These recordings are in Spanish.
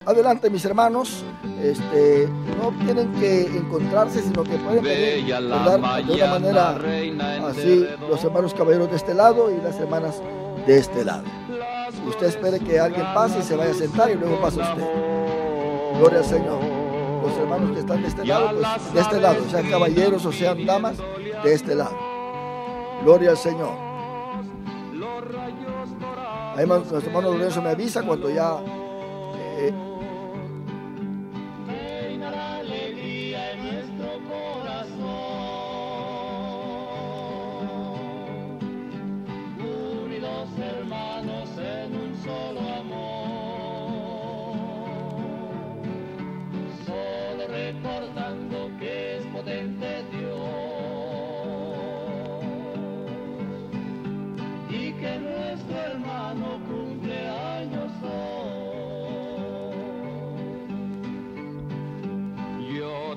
adelante, mis hermanos. No tienen que encontrarse, sino que pueden venir hablar de una manera así, los hermanos caballeros de este lado y las hermanas de este lado. Usted espere que alguien pase y se vaya a sentar y luego pasa usted. Gloria al Señor. Los hermanos que están de este lado, pues de este lado, sean caballeros o sean damas, de este lado. Gloria al Señor. Ahí nuestro hermano Lorenzo me avisa cuando ya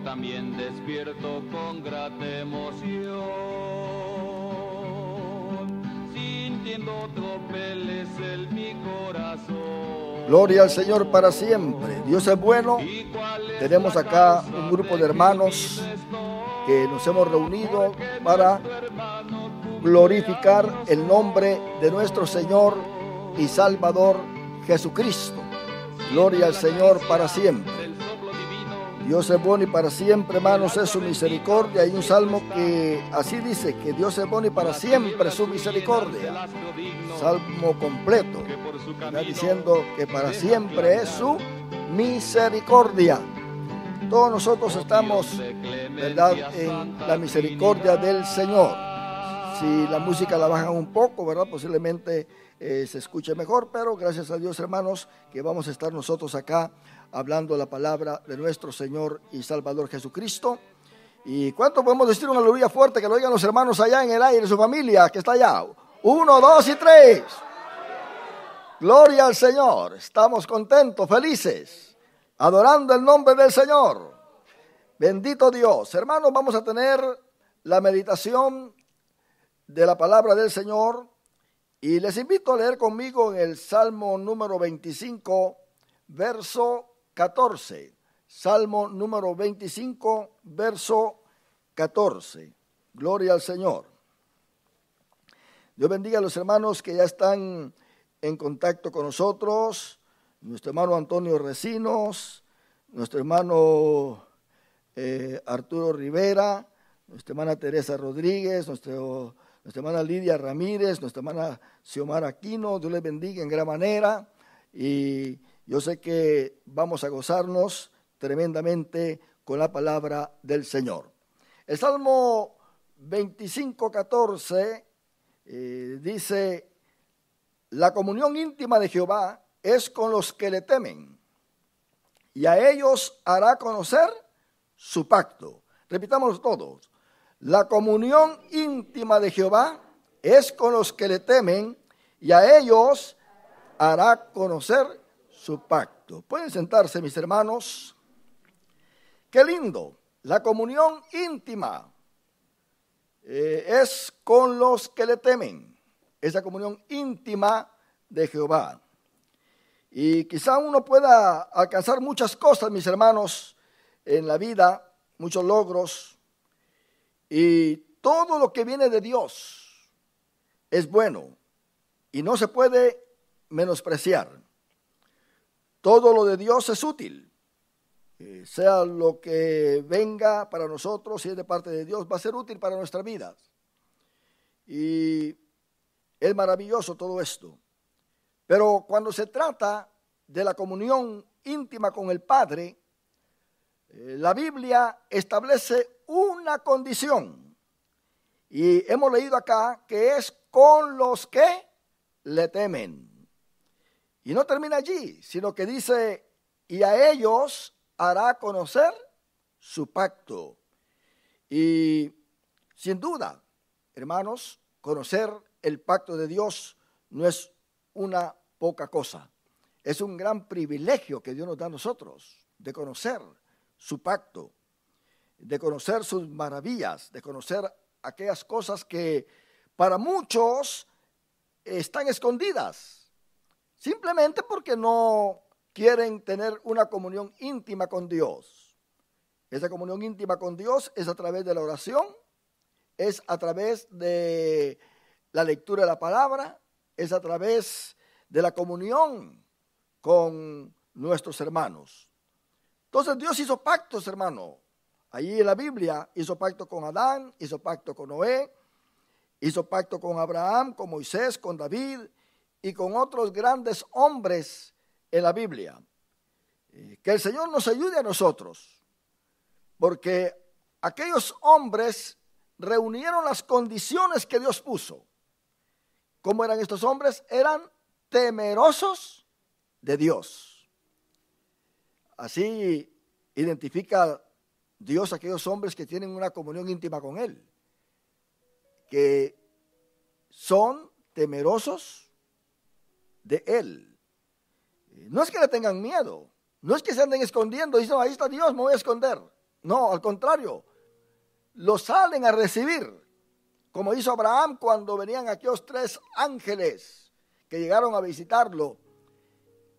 también despierto con grata emoción, sintiendo tropeles en mi corazón. Gloria al Señor para siempre. Dios es bueno. Tenemos acá un grupo de hermanos que nos hemos reunido para glorificar el nombre de nuestro Señor y Salvador Jesucristo. Gloria al Señor para siempre. Dios es bueno y para siempre, hermanos, es su misericordia. Hay un salmo que así dice, que Dios es bueno y para siempre su misericordia. Salmo completo. Está diciendo que para siempre es su misericordia. Todos nosotros estamos, ¿verdad?, en la misericordia del Señor. Si la música la bajan un poco, ¿verdad?, posiblemente se escuche mejor, pero gracias a Dios, hermanos, que vamos a estar nosotros acá hablando la palabra de nuestro Señor y Salvador Jesucristo. ¿Y cuánto podemos decir una aleluya fuerte? Que lo oigan los hermanos allá en el aire, su familia que está allá. 1, 2 y 3. Gloria al Señor. Estamos contentos, felices, adorando el nombre del Señor. Bendito Dios. Hermanos, vamos a tener la meditación de la palabra del Señor. Y les invito a leer conmigo en el Salmo número 25, verso 14. Salmo número 25, verso 14. Gloria al Señor. Dios bendiga a los hermanos que ya están en contacto con nosotros. Nuestro hermano Antonio Recinos, nuestro hermano Arturo Rivera, nuestra hermana Teresa Rodríguez, nuestra hermana Lidia Ramírez, nuestra hermana Xiomara Aquino. Dios les bendiga en gran manera. Y yo sé que vamos a gozarnos tremendamente con la palabra del Señor. El Salmo 25, 14 dice: la comunión íntima de Jehová es con los que le temen, y a ellos hará conocer su pacto. Repitámoslo todos. La comunión íntima de Jehová es con los que le temen, y a ellos hará conocer su pacto. Pueden sentarse, mis hermanos. Qué lindo. La comunión íntima es con los que le temen. Esa comunión íntima de Jehová. Y quizá uno pueda alcanzar muchas cosas, mis hermanos, en la vida, muchos logros. Y todo lo que viene de Dios es bueno y no se puede menospreciar. Todo lo de Dios es útil, sea lo que venga para nosotros, si es de parte de Dios, va a ser útil para nuestras vidas. Y es maravilloso todo esto. Pero cuando se trata de la comunión íntima con el Padre, la Biblia establece una condición. Y hemos leído acá que es con los que le temen. Y no termina allí, sino que dice: y a ellos hará conocer su pacto. Y sin duda, hermanos, conocer el pacto de Dios no es una poca cosa. Es un gran privilegio que Dios nos da a nosotros, de conocer su pacto, de conocer sus maravillas, de conocer aquellas cosas que para muchos están escondidas, simplemente porque no quieren tener una comunión íntima con Dios. Esa comunión íntima con Dios es a través de la oración, es a través de la lectura de la palabra, es a través de la comunión con nuestros hermanos. Entonces Dios hizo pactos, hermano. Allí en la Biblia hizo pacto con Adán, hizo pacto con Noé, hizo pacto con Abraham, con Moisés, con David y con otros grandes hombres en la Biblia. Que el Señor nos ayude a nosotros, porque aquellos hombres reunieron las condiciones que Dios puso. ¿Cómo eran estos hombres? Eran temerosos de Dios. Así identifica Dios a aquellos hombres que tienen una comunión íntima con Él, que son temerosos de Él. No es que le tengan miedo, no es que se anden escondiendo, dicen, no, ahí está Dios, me voy a esconder. No, al contrario, lo salen a recibir, como hizo Abraham cuando venían aquellos 3 ángeles que llegaron a visitarlo.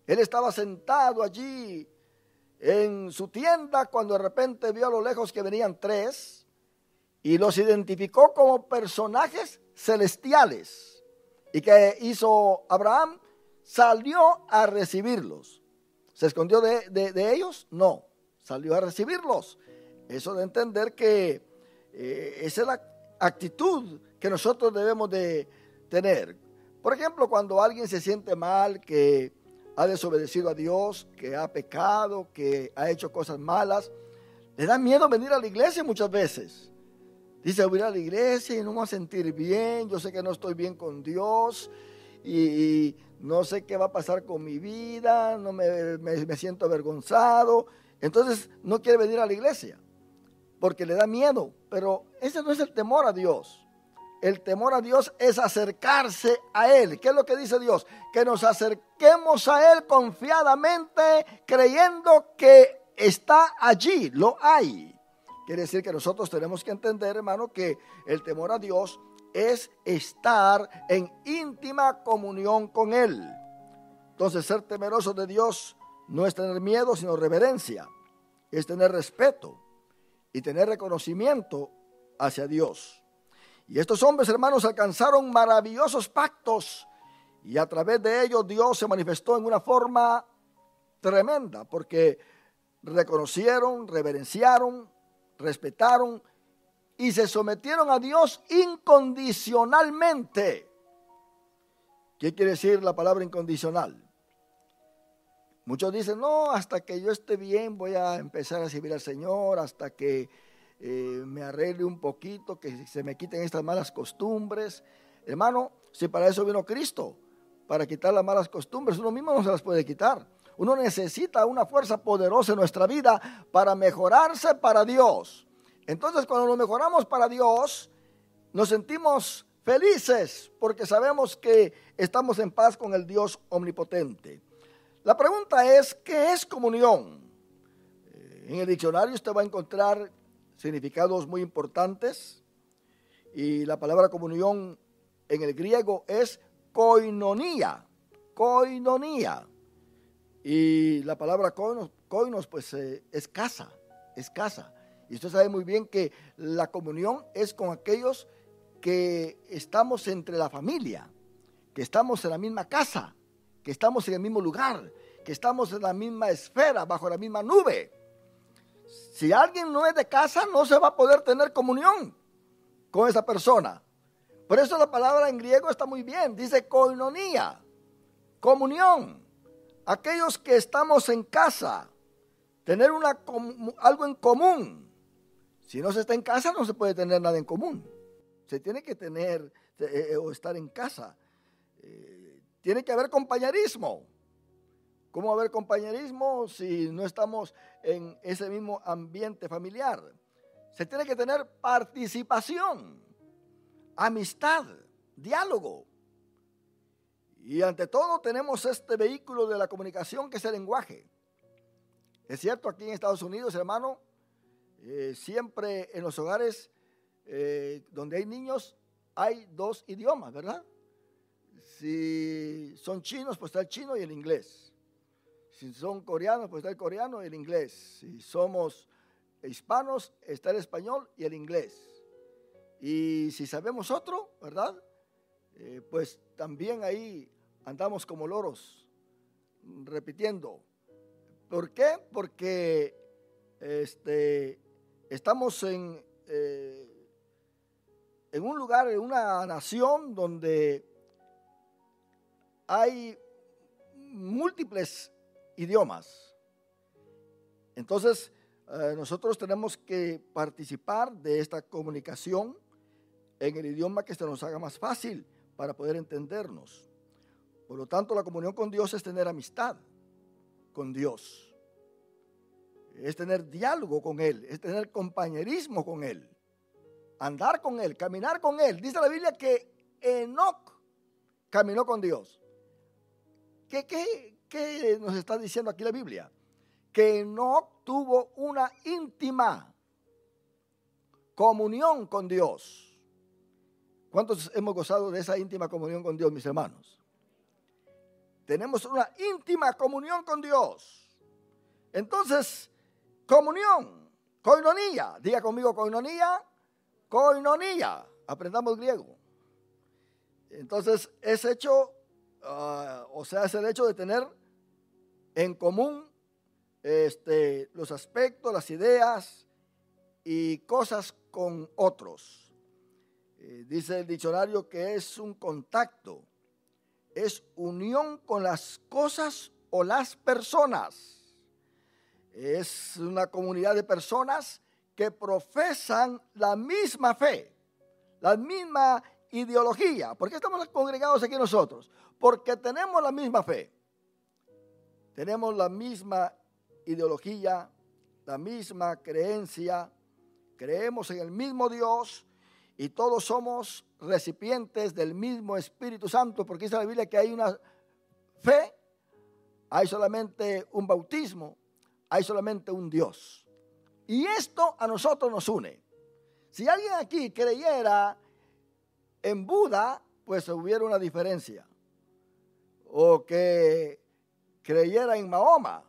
Él estaba sentado allí en su tienda cuando de repente vio a lo lejos que venían 3 y los identificó como personajes celestiales. ¿Y qué hizo Abraham? Salió a recibirlos. ¿Se escondió de ellos? No, salió a recibirlos. Eso de entender que esa es la actitud que nosotros debemos de tener. Por ejemplo, cuando alguien se siente mal, que ha desobedecido a Dios, que ha pecado, que ha hecho cosas malas, le da miedo venir a la iglesia muchas veces. Dice, voy a ir a la iglesia y no me voy a sentir bien, yo sé que no estoy bien con Dios y no sé qué va a pasar con mi vida, no me siento avergonzado. Entonces no quiere venir a la iglesia porque le da miedo, pero ese no es el temor a Dios. El temor a Dios es acercarse a Él. ¿Qué es lo que dice Dios? Que nos acerquemos a Él confiadamente, creyendo que está allí, lo hay. Quiere decir que nosotros tenemos que entender, hermano, que el temor a Dios es estar en íntima comunión con Él. Entonces, ser temeroso de Dios no es tener miedo, sino reverencia. Es tener respeto y tener reconocimiento hacia Dios. Y estos hombres, hermanos, alcanzaron maravillosos pactos y a través de ellos Dios se manifestó en una forma tremenda, porque reconocieron, reverenciaron, respetaron y se sometieron a Dios incondicionalmente. ¿Qué quiere decir la palabra incondicional? Muchos dicen, no, hasta que yo esté bien voy a empezar a servir al Señor, hasta que me arregle un poquito, que se me quiten estas malas costumbres. Hermano, si para eso vino Cristo, para quitar las malas costumbres, uno mismo no se las puede quitar. Uno necesita una fuerza poderosa en nuestra vida para mejorarse para Dios. Entonces, cuando nos mejoramos para Dios, nos sentimos felices porque sabemos que estamos en paz con el Dios omnipotente. La pregunta es, ¿qué es comunión? En el diccionario usted va a encontrar significados muy importantes y la palabra comunión en el griego es koinonia, koinonia. Y la palabra koinos pues es casa, es casa. Y usted sabe muy bien que la comunión es con aquellos que estamos entre la familia, que estamos en la misma casa, que estamos en el mismo lugar, que estamos en la misma esfera, bajo la misma nube. Si alguien no es de casa, no se va a poder tener comunión con esa persona. Por eso la palabra en griego está muy bien, dice koinonia, comunión. Aquellos que estamos en casa, tener algo en común. Si no se está en casa, no se puede tener nada en común. Se tiene que tener o estar en casa. Tiene que haber compañerismo. ¿Cómo va a haber compañerismo si no estamos en ese mismo ambiente familiar? Se tiene que tener participación, amistad, diálogo. Y ante todo tenemos este vehículo de la comunicación que es el lenguaje. Es cierto, aquí en Estados Unidos, hermano, siempre en los hogares donde hay niños hay 2 idiomas, ¿verdad? Si son chinos, pues está el chino y el inglés. Si son coreanos, pues está el coreano y el inglés. Si somos hispanos, está el español y el inglés. Y si sabemos otro, ¿verdad? Pues también ahí andamos como loros, repitiendo. ¿Por qué? Porque estamos en un lugar, en una nación donde hay múltiples idiomas. Entonces, nosotros tenemos que participar de esta comunicación en el idioma que se nos haga más fácil para poder entendernos. Por lo tanto, la comunión con Dios es tener amistad con Dios. Es tener diálogo con Él, es tener compañerismo con Él, andar con Él, caminar con Él. Dice la Biblia que Enoc caminó con Dios. ¿Qué nos está diciendo aquí la Biblia? Que Enoc tuvo una íntima comunión con Dios. ¿Cuántos hemos gozado de esa íntima comunión con Dios, mis hermanos? Tenemos una íntima comunión con Dios. Entonces, comunión, koinonía. Diga conmigo koinonía, koinonía. Aprendamos griego. Entonces, es hecho, es el hecho de tener en común los aspectos, las ideas y cosas con otros. Dice el diccionario que es un contacto, es unión con las cosas o las personas. Es una comunidad de personas que profesan la misma fe, la misma ideología. ¿Por qué estamos congregados aquí nosotros? Porque tenemos la misma fe, tenemos la misma ideología, la misma creencia, creemos en el mismo Dios y todos somos recipientes del mismo Espíritu Santo, porque dice la Biblia que hay una fe, hay solamente un bautismo, hay solamente un Dios. Y esto a nosotros nos une. Si alguien aquí creyera en Buda, pues hubiera una diferencia. O que creyera en Mahoma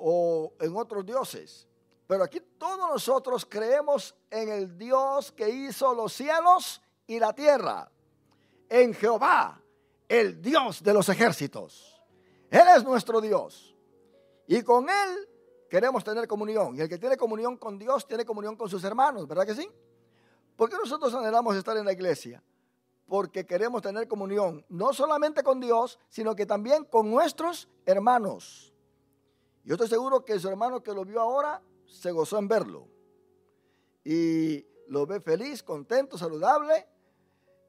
o en otros dioses. Pero aquí todos nosotros creemos en el Dios que hizo los cielos y la tierra. En Jehová, el Dios de los ejércitos. Él es nuestro Dios. Y con Él queremos tener comunión. Y el que tiene comunión con Dios tiene comunión con sus hermanos, ¿verdad que sí? ¿Por qué nosotros anhelamos estar en la iglesia? Porque queremos tener comunión, no solamente con Dios, sino que también con nuestros hermanos. Yo estoy seguro que su hermano que lo vio ahora se gozó en verlo. Y lo ve feliz, contento, saludable.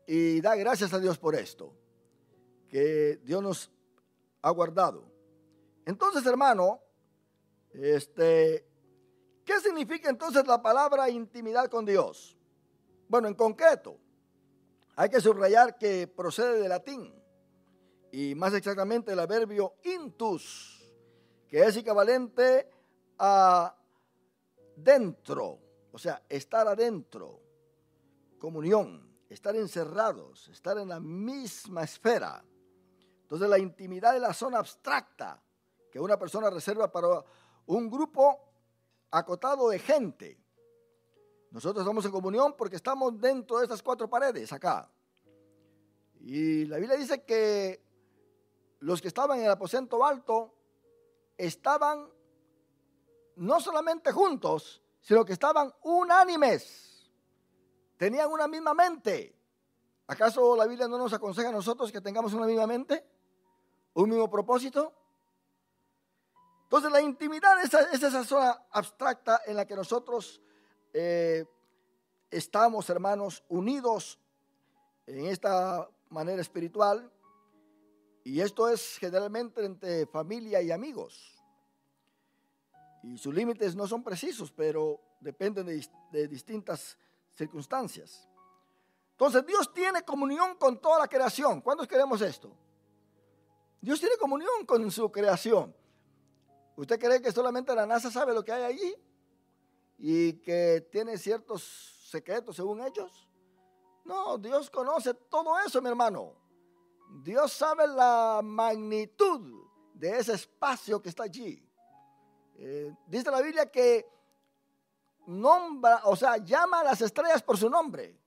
Y da gracias a Dios por esto, que Dios nos ha guardado. Entonces, hermano, ¿qué significa entonces la palabra intimidad con Dios? Bueno, en concreto, hay que subrayar que procede del latín y más exactamente del adverbio intus, que es equivalente a dentro, o sea, estar adentro, comunión, estar encerrados, estar en la misma esfera. Entonces la intimidad es la zona abstracta que una persona reserva para un grupo acotado de gente. Nosotros estamos en comunión porque estamos dentro de estas cuatro paredes acá. Y la Biblia dice que los que estaban en el aposento alto estaban no solamente juntos, sino que estaban unánimes. Tenían una misma mente. ¿Acaso la Biblia no nos aconseja a nosotros que tengamos una misma mente? ¿Un mismo propósito? Entonces la intimidad es esa zona abstracta en la que nosotros estamos, hermanos, unidos en esta manera espiritual. Y esto es generalmente entre familia y amigos. Y sus límites no son precisos, pero dependen de distintas circunstancias. Entonces Dios tiene comunión con toda la creación. ¿Cuántos queremos esto? Dios tiene comunión con su creación. ¿Usted cree que solamente la NASA sabe lo que hay allí? ¿Y que tiene ciertos secretos según ellos? No, Dios conoce todo eso, mi hermano. Dios sabe la magnitud de ese espacio que está allí. Dice la Biblia que nombra, o sea, llama a las estrellas por su nombre.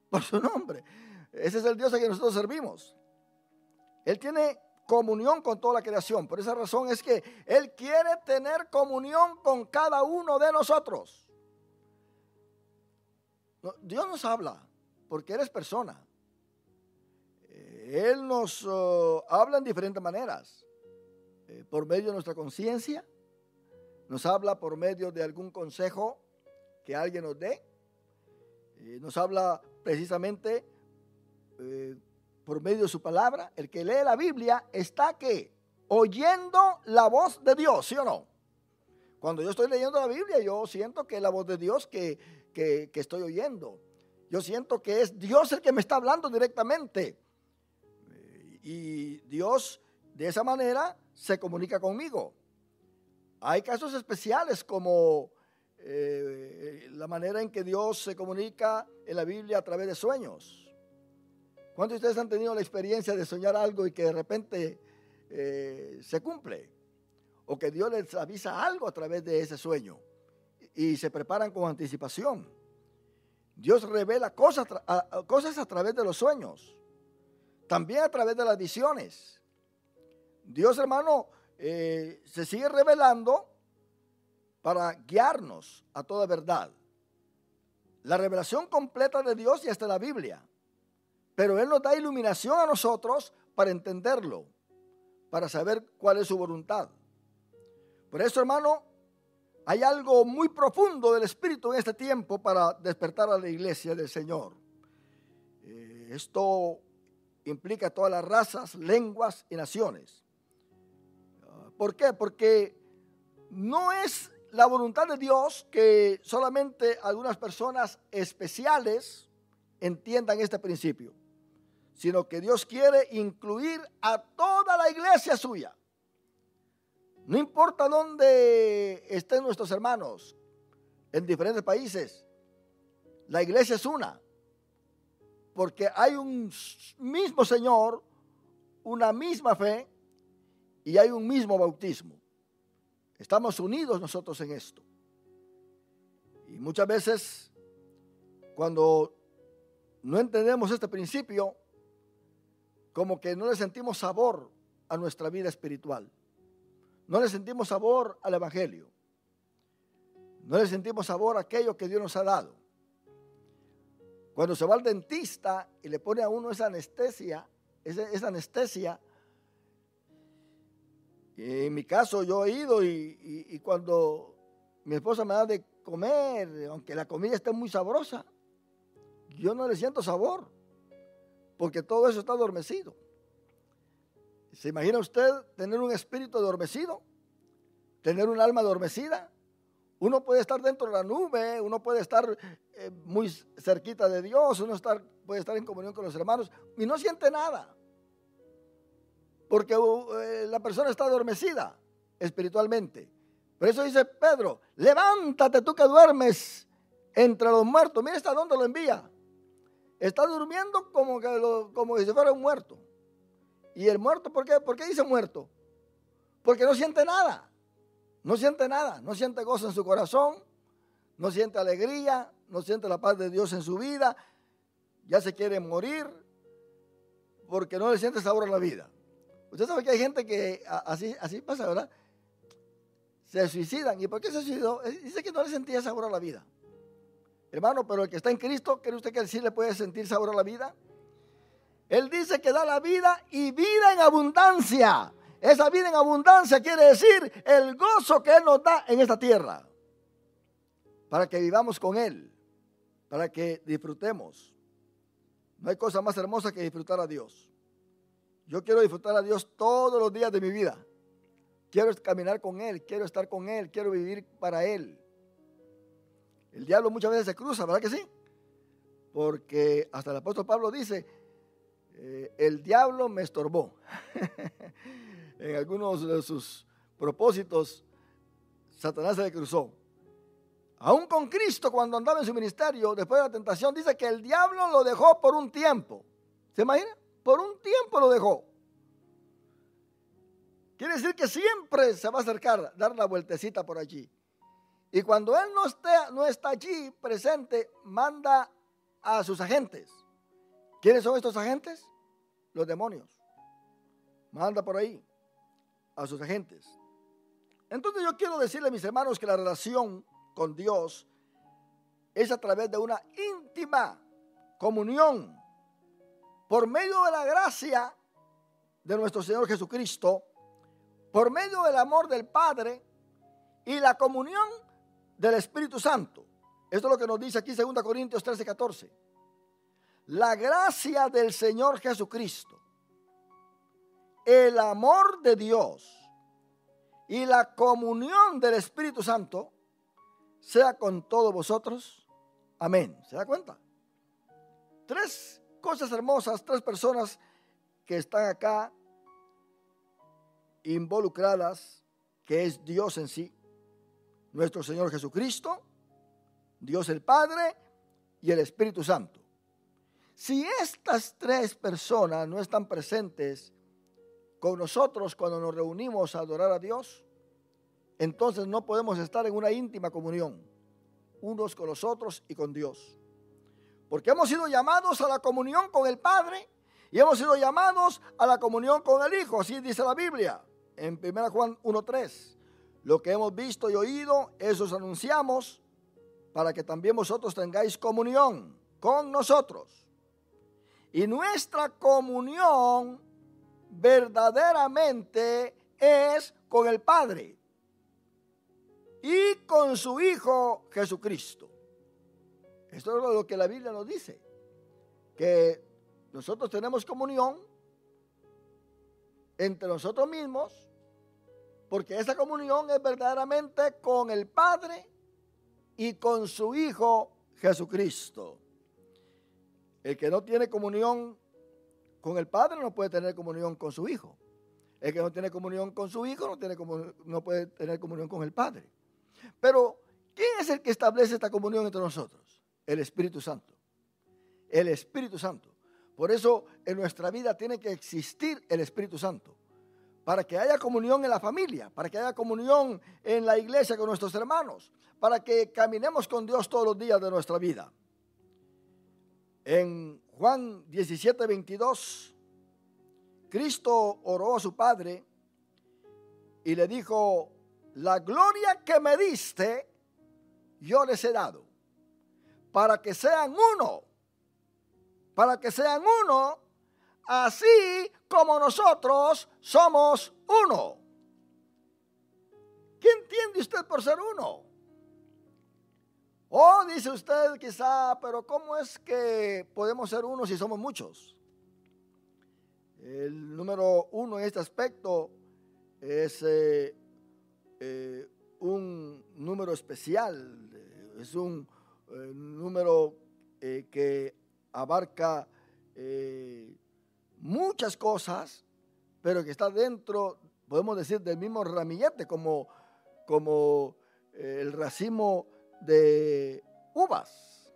Por su nombre. Ese es el Dios a quien nosotros servimos. Él tiene comunión con toda la creación. Por esa razón es que Él quiere tener comunión con cada uno de nosotros. Dios nos habla porque Él es persona. Él nos habla en diferentes maneras. Por medio de nuestra conciencia. Nos habla por medio de algún consejo que alguien nos dé. Nos habla precisamente por medio de su palabra. El que lee la Biblia está ¿qué? Oyendo la voz de Dios, ¿sí o no? Cuando yo estoy leyendo la Biblia, yo siento que es la voz de Dios que estoy oyendo. Yo siento que es Dios el que me está hablando directamente. Y Dios de esa manera se comunica conmigo. Hay casos especiales como la manera en que Dios se comunica en la Biblia a través de sueños. ¿Cuántos de ustedes han tenido la experiencia de soñar algo y que de repente se cumple? O que Dios les avisa algo a través de ese sueño y se preparan con anticipación. Dios revela cosas a través de los sueños, también a través de las visiones. Dios, hermano, se sigue revelando para guiarnos a toda verdad. La revelación completa de Dios ya está en la Biblia, pero Él nos da iluminación a nosotros para entenderlo, para saber cuál es su voluntad. Por eso, hermano, hay algo muy profundo del Espíritu en este tiempo para despertar a la iglesia del Señor. Esto implica todas las razas, lenguas y naciones. ¿Por qué? Porque no es la voluntad de Dios que solamente algunas personas especiales entiendan este principio, sino que Dios quiere incluir a toda la iglesia suya. No importa dónde estén nuestros hermanos, en diferentes países, la iglesia es una, porque hay un mismo Señor, una misma fe y hay un mismo bautismo. Estamos unidos nosotros en esto. Y muchas veces, cuando no entendemos este principio, como que no le sentimos sabor a nuestra vida espiritual. No le sentimos sabor al Evangelio. No le sentimos sabor a aquello que Dios nos ha dado. Cuando se va al dentista y le pone a uno esa anestesia, en mi caso yo he ido y cuando mi esposa me da de comer, aunque la comida esté muy sabrosa, yo no le siento sabor, porque todo eso está adormecido. ¿Se imagina usted tener un espíritu adormecido? ¿Tener un alma adormecida? Uno puede estar dentro de la nube, uno puede estar muy cerquita de Dios, puede estar en comunión con los hermanos y no siente nada. Porque la persona está adormecida espiritualmente. Por eso dice Pedro, levántate tú que duermes entre los muertos. Mira hasta dónde lo envía. Está durmiendo como si fuera un muerto. ¿Y el muerto por qué? ¿Por qué dice muerto? Porque no siente nada. No siente nada. No siente gozo en su corazón. No siente alegría. No siente la paz de Dios en su vida. Ya se quiere morir porque no le siente sabor a la vida. Usted sabe que hay gente que así pasa, ¿verdad? Se suicidan. ¿Y por qué se suicidó? Dice que no le sentía sabor a la vida. Hermano, pero el que está en Cristo, ¿cree usted que él sí le puede sentir sabor a la vida? Él dice que da la vida y vida en abundancia. Esa vida en abundancia quiere decir el gozo que Él nos da en esta tierra. Para que vivamos con Él. Para que disfrutemos. No hay cosa más hermosa que disfrutar a Dios. Yo quiero disfrutar a Dios todos los días de mi vida. Quiero caminar con Él, quiero estar con Él, quiero vivir para Él. El diablo muchas veces se cruza, ¿verdad que sí? Porque hasta el apóstol Pablo dice, el diablo me estorbó. En algunos de sus propósitos, Satanás se le cruzó. Aún con Cristo, cuando andaba en su ministerio, después de la tentación, dice que el diablo lo dejó por un tiempo. ¿Se imagina? Por un tiempo lo dejó. Quiere decir que siempre se va a acercar, dar la vueltecita por allí. Y cuando Él no está allí presente, manda a sus agentes. ¿Quiénes son estos agentes? Los demonios. Manda por ahí a sus agentes. Entonces yo quiero decirle, mis hermanos, que la relación con Dios es a través de una íntima comunión por medio de la gracia de nuestro Señor Jesucristo, por medio del amor del Padre y la comunión del Espíritu Santo. Esto es lo que nos dice aquí 2 Corintios 13:14. La gracia del Señor Jesucristo, el amor de Dios y la comunión del Espíritu Santo sea con todos vosotros. Amén. ¿Se da cuenta? 3 cosas hermosas, 3 personas que están acá involucradas, que es Dios en sí, nuestro Señor Jesucristo, Dios el Padre y el Espíritu Santo. Si estas 3 personas no están presentes con nosotros cuando nos reunimos a adorar a Dios, entonces no podemos estar en una íntima comunión unos con los otros y con Dios. Porque hemos sido llamados a la comunión con el Padre y hemos sido llamados a la comunión con el Hijo. Así dice la Biblia en 1 Juan 1:3. Lo que hemos visto y oído, eso os anunciamos, para que también vosotros tengáis comunión con nosotros. Y nuestra comunión verdaderamente es con el Padre y con su Hijo Jesucristo. Esto es lo que la Biblia nos dice, que nosotros tenemos comunión entre nosotros mismos, porque esa comunión es verdaderamente con el Padre y con su Hijo Jesucristo. El que no tiene comunión con el Padre no puede tener comunión con su Hijo. El que no tiene comunión con su Hijo no puede tener comunión con el Padre. Pero, ¿quién es el que establece esta comunión entre nosotros? El Espíritu Santo. El Espíritu Santo. Por eso en nuestra vida tiene que existir el Espíritu Santo. Para que haya comunión en la familia, para que haya comunión en la iglesia con nuestros hermanos, para que caminemos con Dios todos los días de nuestra vida. En Juan 17:22, Cristo oró a su Padre y le dijo: la gloria que me diste, yo les he dado, para que sean uno, así como nosotros somos uno. ¿Qué entiende usted por ser uno? Oh, dice usted quizá, pero ¿cómo es que podemos ser uno si somos muchos? El número 1 en este aspecto es un número especial, es un número que abarca muchas cosas, pero que está dentro, podemos decir, del mismo ramillete, como el racimo de uvas.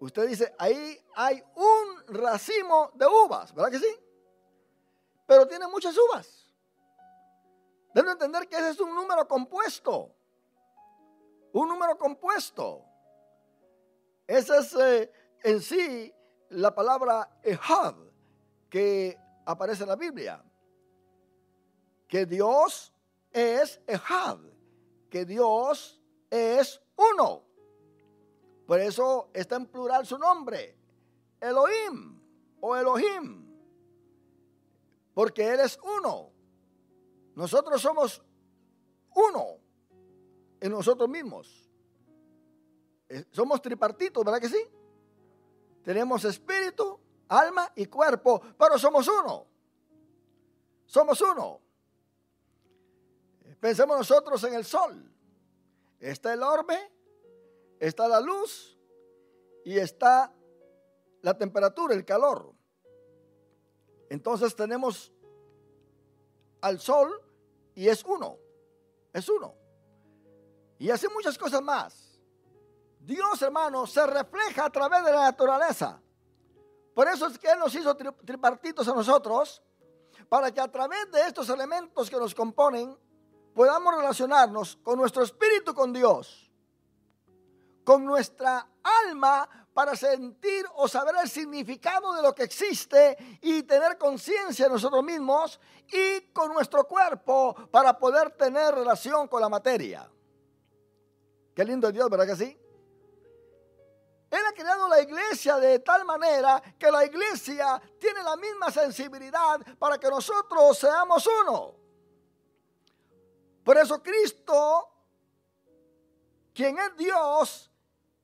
Usted dice, ahí hay un racimo de uvas, ¿verdad que sí? Pero tiene muchas uvas. Deben entender que ese es un número compuesto. Un número compuesto. Esa es en sí la palabra Ejad que aparece en la Biblia. Que Dios es Ejad. Que Dios es uno. Por eso está en plural su nombre, Elohim o Elohim, porque Él es uno. Nosotros somos uno en nosotros mismos. Somos tripartitos, ¿verdad que sí? Tenemos espíritu, alma y cuerpo, pero somos uno. Somos uno. Pensemos nosotros en el sol. Está el orbe, está la luz y está la temperatura, el calor. Entonces tenemos al sol y es uno. Es uno. Y hace muchas cosas más. Dios, hermano, se refleja a través de la naturaleza. Por eso es que Él nos hizo tripartitos a nosotros, para que a través de estos elementos que nos componen podamos relacionarnos con nuestro espíritu con Dios, con nuestra alma para sentir o saber el significado de lo que existe y tener conciencia de nosotros mismos, y con nuestro cuerpo para poder tener relación con la materia. Qué lindo es Dios, ¿verdad que sí? Él ha creado la iglesia de tal manera que la iglesia tiene la misma sensibilidad para que nosotros seamos uno. Por eso Cristo, quien es Dios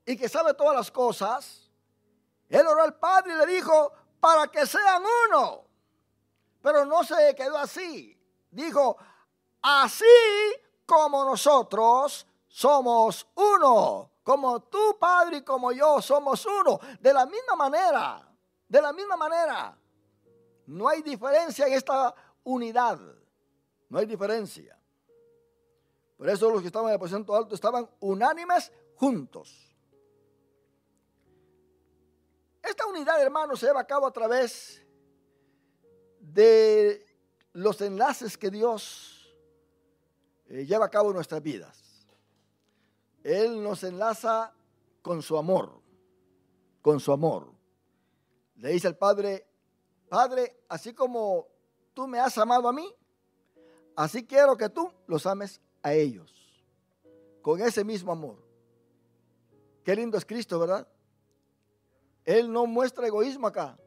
y que sabe todas las cosas, Él oró al Padre y le dijo, para que sean uno. Pero no se quedó así. Dijo, así como nosotros somos uno. Como tú, Padre, y como yo somos uno. De la misma manera. De la misma manera. No hay diferencia en esta unidad. No hay diferencia. Por eso los que estaban en el aposento alto estaban unánimes juntos. Esta unidad, hermanos, se lleva a cabo a través de los enlaces que Dios lleva a cabo en nuestras vidas. Él nos enlaza con su amor, con su amor. Le dice al Padre, Padre, así como tú me has amado a mí, así quiero que tú los ames a ellos, con ese mismo amor. Qué lindo es Cristo, ¿verdad? Él no muestra egoísmo acá.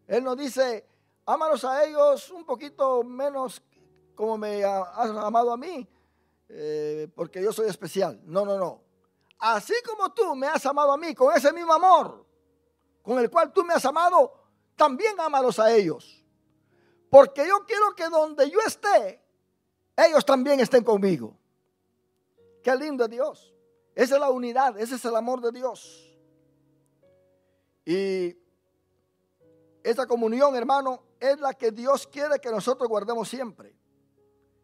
Él nos dice, ámalos a ellos un poquito menos como me has amado a mí, porque yo soy especial. No, no, no. Así como tú me has amado a mí, con ese mismo amor con el cual tú me has amado, también ámalos a ellos. Porque yo quiero que donde yo esté, ellos también estén conmigo. Qué lindo es Dios. Esa es la unidad, ese es el amor de Dios. Y esta comunión, hermano, es la que Dios quiere que nosotros guardemos siempre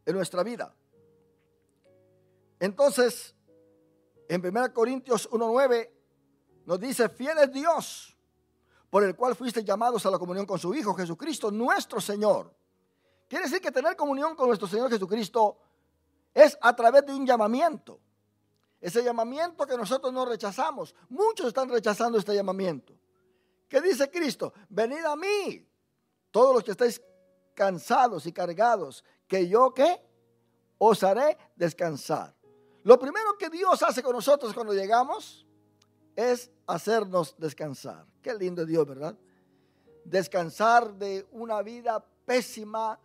en nuestra vida. Entonces, en 1 Corintios 1:9 nos dice, fiel es Dios, por el cual fuiste llamados a la comunión con su Hijo Jesucristo, nuestro Señor. Quiere decir que tener comunión con nuestro Señor Jesucristo es a través de un llamamiento. Ese llamamiento que nosotros no rechazamos. Muchos están rechazando este llamamiento. ¿Qué dice Cristo? Venid a mí, todos los que estáis cansados y cargados, que yo, ¿qué? Os haré descansar. Lo primero que Dios hace con nosotros cuando llegamos es hacernos descansar. Qué lindo es Dios, ¿verdad? Descansar de una vida pésima,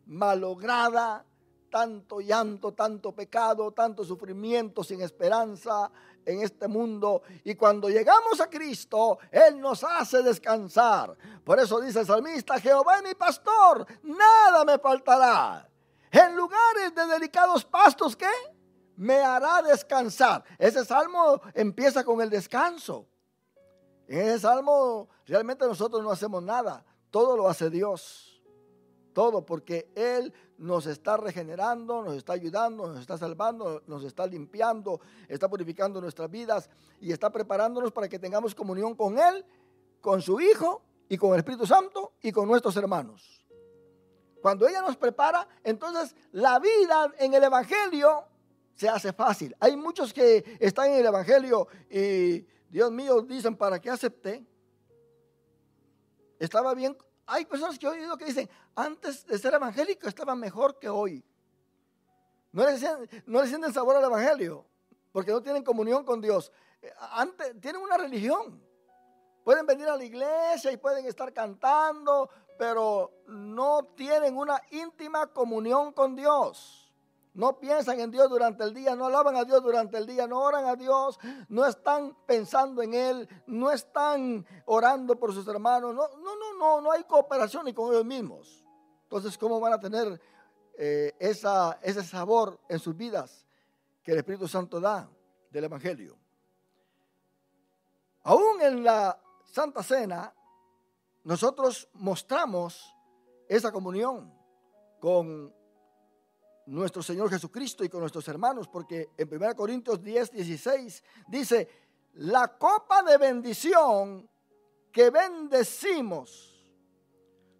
malograda, tanto llanto, tanto pecado, tanto sufrimiento sin esperanza en este mundo. Y cuando llegamos a Cristo, Él nos hace descansar. Por eso dice el salmista, Jehová es mi pastor, nada me faltará. En lugares de delicados pastos, ¿qué? Me hará descansar. Ese salmo empieza con el descanso. En ese salmo realmente nosotros no hacemos nada. Todo lo hace Dios. Todo, porque Él nos está regenerando, nos está ayudando, nos está salvando, nos está limpiando, está purificando nuestras vidas y está preparándonos para que tengamos comunión con Él, con su Hijo y con el Espíritu Santo y con nuestros hermanos. Cuando ella nos prepara, entonces la vida en el Evangelio se hace fácil. Hay muchos que están en el Evangelio y, Dios mío, dicen, ¿para qué acepté? Estaba bien. Hay personas que he oído que dicen, antes de ser evangélico estaba mejor que hoy. No le sienten sabor al Evangelio, porque no tienen comunión con Dios. Antes tienen una religión. Pueden venir a la iglesia y pueden estar cantando, pero no tienen una íntima comunión con Dios. No piensan en Dios durante el día, no alaban a Dios durante el día, no oran a Dios, no están pensando en Él, no están orando por sus hermanos, no hay cooperación ni con ellos mismos. Entonces, ¿cómo van a tener ese sabor en sus vidas que el Espíritu Santo da del Evangelio? Aún en la Santa Cena, nosotros mostramos esa comunión con nuestro Señor Jesucristo y con nuestros hermanos, porque en 1 Corintios 10:16 dice, la copa de bendición que bendecimos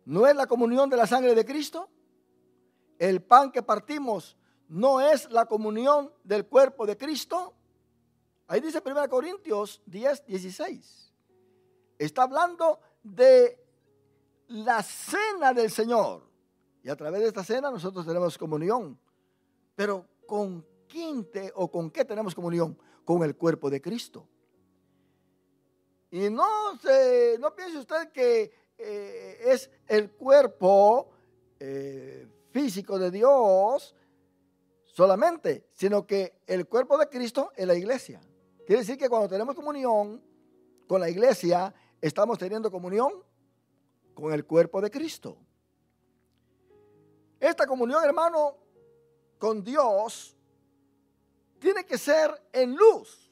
¿no es la comunión de la sangre de Cristo? ¿El pan que partimos no es la comunión del cuerpo de Cristo? Ahí dice 1 Corintios 10, 16. Está hablando de la cena del Señor. Y a través de esta cena nosotros tenemos comunión. Pero ¿con quién con qué tenemos comunión? Con el cuerpo de Cristo. Y no piense usted que es el cuerpo físico de Dios solamente, sino que el cuerpo de Cristo es la iglesia. Quiere decir que cuando tenemos comunión con la iglesia, estamos teniendo comunión con el cuerpo de Cristo. Esta comunión, hermano, con Dios tiene que ser en luz.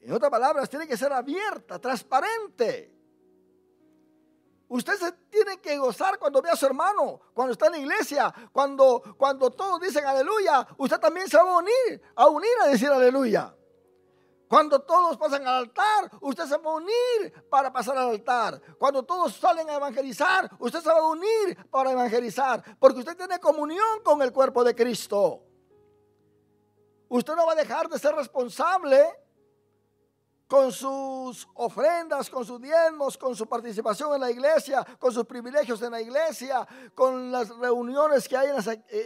En otras palabras, tiene que ser abierta, transparente. Usted se tiene que gozar cuando ve a su hermano, cuando está en la iglesia, cuando todos dicen aleluya, usted también se va a unir a decir aleluya. Cuando todos pasan al altar, usted se va a unir para pasar al altar. Cuando todos salen a evangelizar, usted se va a unir para evangelizar, porque usted tiene comunión con el cuerpo de Cristo. Usted no va a dejar de ser responsable con sus ofrendas, con sus diezmos, con su participación en la iglesia, con sus privilegios en la iglesia, con las reuniones que hay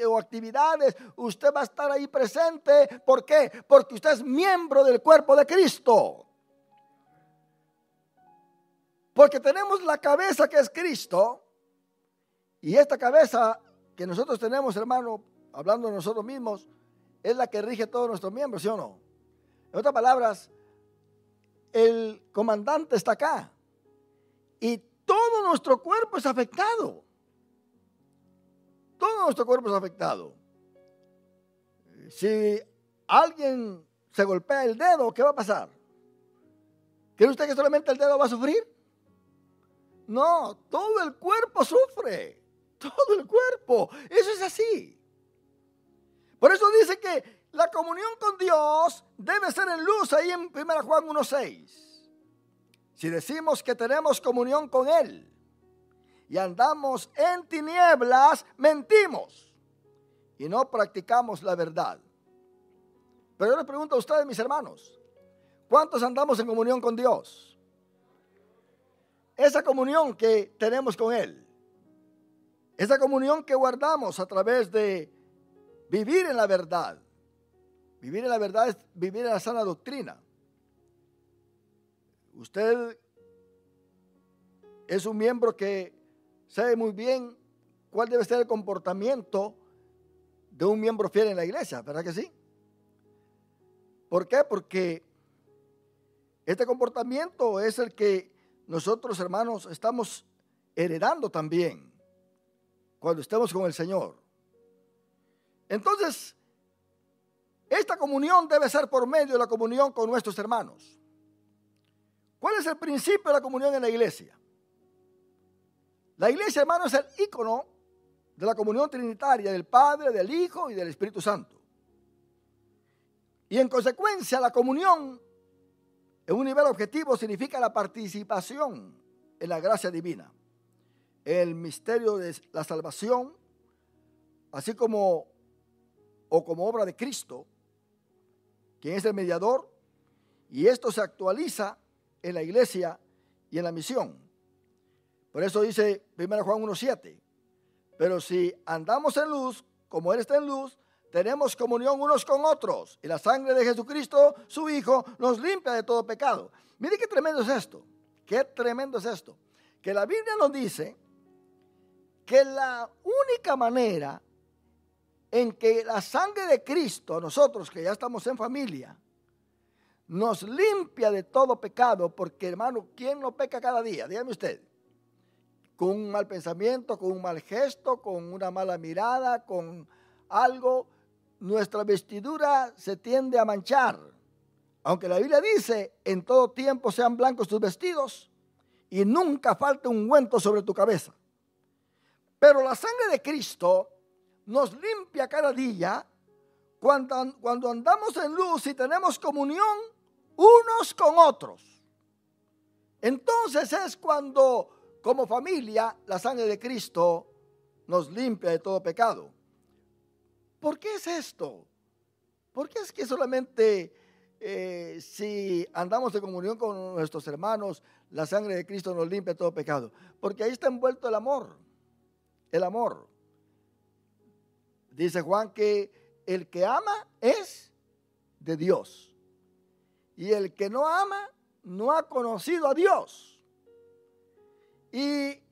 o actividades. Usted va a estar ahí presente. ¿Por qué? Porque usted es miembro del cuerpo de Cristo. Porque tenemos la cabeza que es Cristo. Y esta cabeza que nosotros tenemos, hermano, hablando de nosotros mismos, es la que rige todos nuestros miembros, ¿sí o no? En otras palabras, el comandante está acá y todo nuestro cuerpo es afectado. Todo nuestro cuerpo es afectado. Si alguien se golpea el dedo, ¿qué va a pasar? ¿Cree usted que solamente el dedo va a sufrir? No, todo el cuerpo sufre. Todo el cuerpo. Eso es así. Por eso dice que la comunión con Dios debe ser en luz, ahí en 1 Juan 1:6. Si decimos que tenemos comunión con Él y andamos en tinieblas, mentimos y no practicamos la verdad. Pero yo les pregunto a ustedes, mis hermanos, ¿cuántos andamos en comunión con Dios? Esa comunión que tenemos con Él, esa comunión que guardamos a través de vivir en la verdad. Vivir en la verdad es vivir en la sana doctrina. Usted es un miembro que sabe muy bien cuál debe ser el comportamiento de un miembro fiel en la iglesia, ¿verdad que sí? ¿Por qué? Porque este comportamiento es el que nosotros, hermanos, estamos heredando también cuando estemos con el Señor. Entonces, esta comunión debe ser por medio de la comunión con nuestros hermanos. ¿Cuál es el principio de la comunión en la iglesia? La iglesia, hermano, es el ícono de la comunión trinitaria del Padre, del Hijo y del Espíritu Santo. Y en consecuencia, la comunión en un nivel objetivo significa la participación en la gracia divina, el misterio de la salvación, así como obra de Cristo, quien es el mediador, y esto se actualiza en la iglesia y en la misión. Por eso dice 1 Juan 1:7, pero si andamos en luz, como Él está en luz, tenemos comunión unos con otros, y la sangre de Jesucristo, su Hijo, nos limpia de todo pecado. Mire qué tremendo es esto, qué tremendo es esto, que la Biblia nos dice que la única manera en que la sangre de Cristo, nosotros que ya estamos en familia, nos limpia de todo pecado, porque hermano, ¿quién no peca cada día? Dígame usted. Con un mal pensamiento, con un mal gesto, con una mala mirada, con algo, nuestra vestidura se tiende a manchar. Aunque la Biblia dice, en todo tiempo sean blancos tus vestidos y nunca falte un ungüento sobre tu cabeza. Pero la sangre de Cristo nos limpia cada día cuando andamos en luz y tenemos comunión unos con otros. Entonces es cuando como familia, la sangre de Cristo nos limpia de todo pecado. ¿Por qué es esto? ¿Por qué es que solamente si andamos en comunión con nuestros hermanos, la sangre de Cristo nos limpia de todo pecado? Porque ahí está envuelto el amor. El amor. Dice Juan que el que ama es de Dios. Y el que no ama no ha conocido a Dios. Y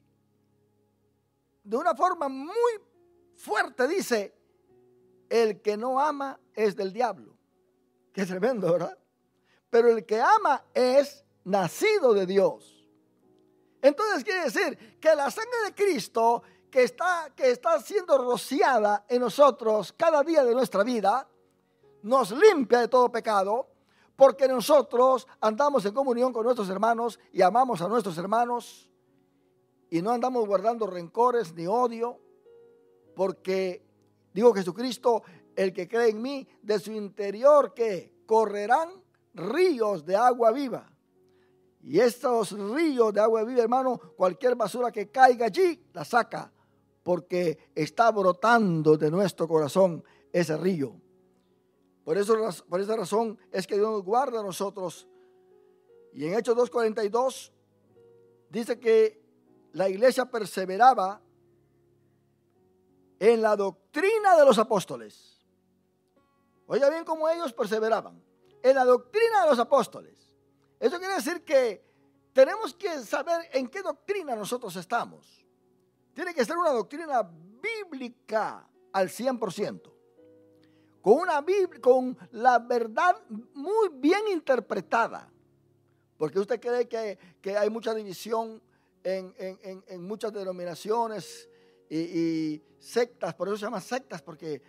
de una forma muy fuerte dice, el que no ama es del diablo. Qué tremendo, ¿verdad? Pero el que ama es nacido de Dios. Entonces quiere decir que la sangre de Cristo que está siendo rociada en nosotros cada día de nuestra vida, nos limpia de todo pecado, porque nosotros andamos en comunión con nuestros hermanos y amamos a nuestros hermanos y no andamos guardando rencores ni odio, porque dijo Jesucristo, el que cree en mí, de su interior que correrán ríos de agua viva. Y estos ríos de agua viva, hermano, cualquier basura que caiga allí, la saca, porque está brotando de nuestro corazón ese río. Por esa razón es que Dios nos guarda a nosotros. Y en Hechos 2:42 dice que la iglesia perseveraba en la doctrina de los apóstoles. Oiga bien cómo ellos perseveraban. En la doctrina de los apóstoles. Eso quiere decir que tenemos que saber en qué doctrina nosotros estamos. Tiene que ser una doctrina bíblica al 100%. Con la verdad muy bien interpretada. Porque usted cree que hay mucha división en muchas denominaciones y sectas. Por eso se llama sectas, porque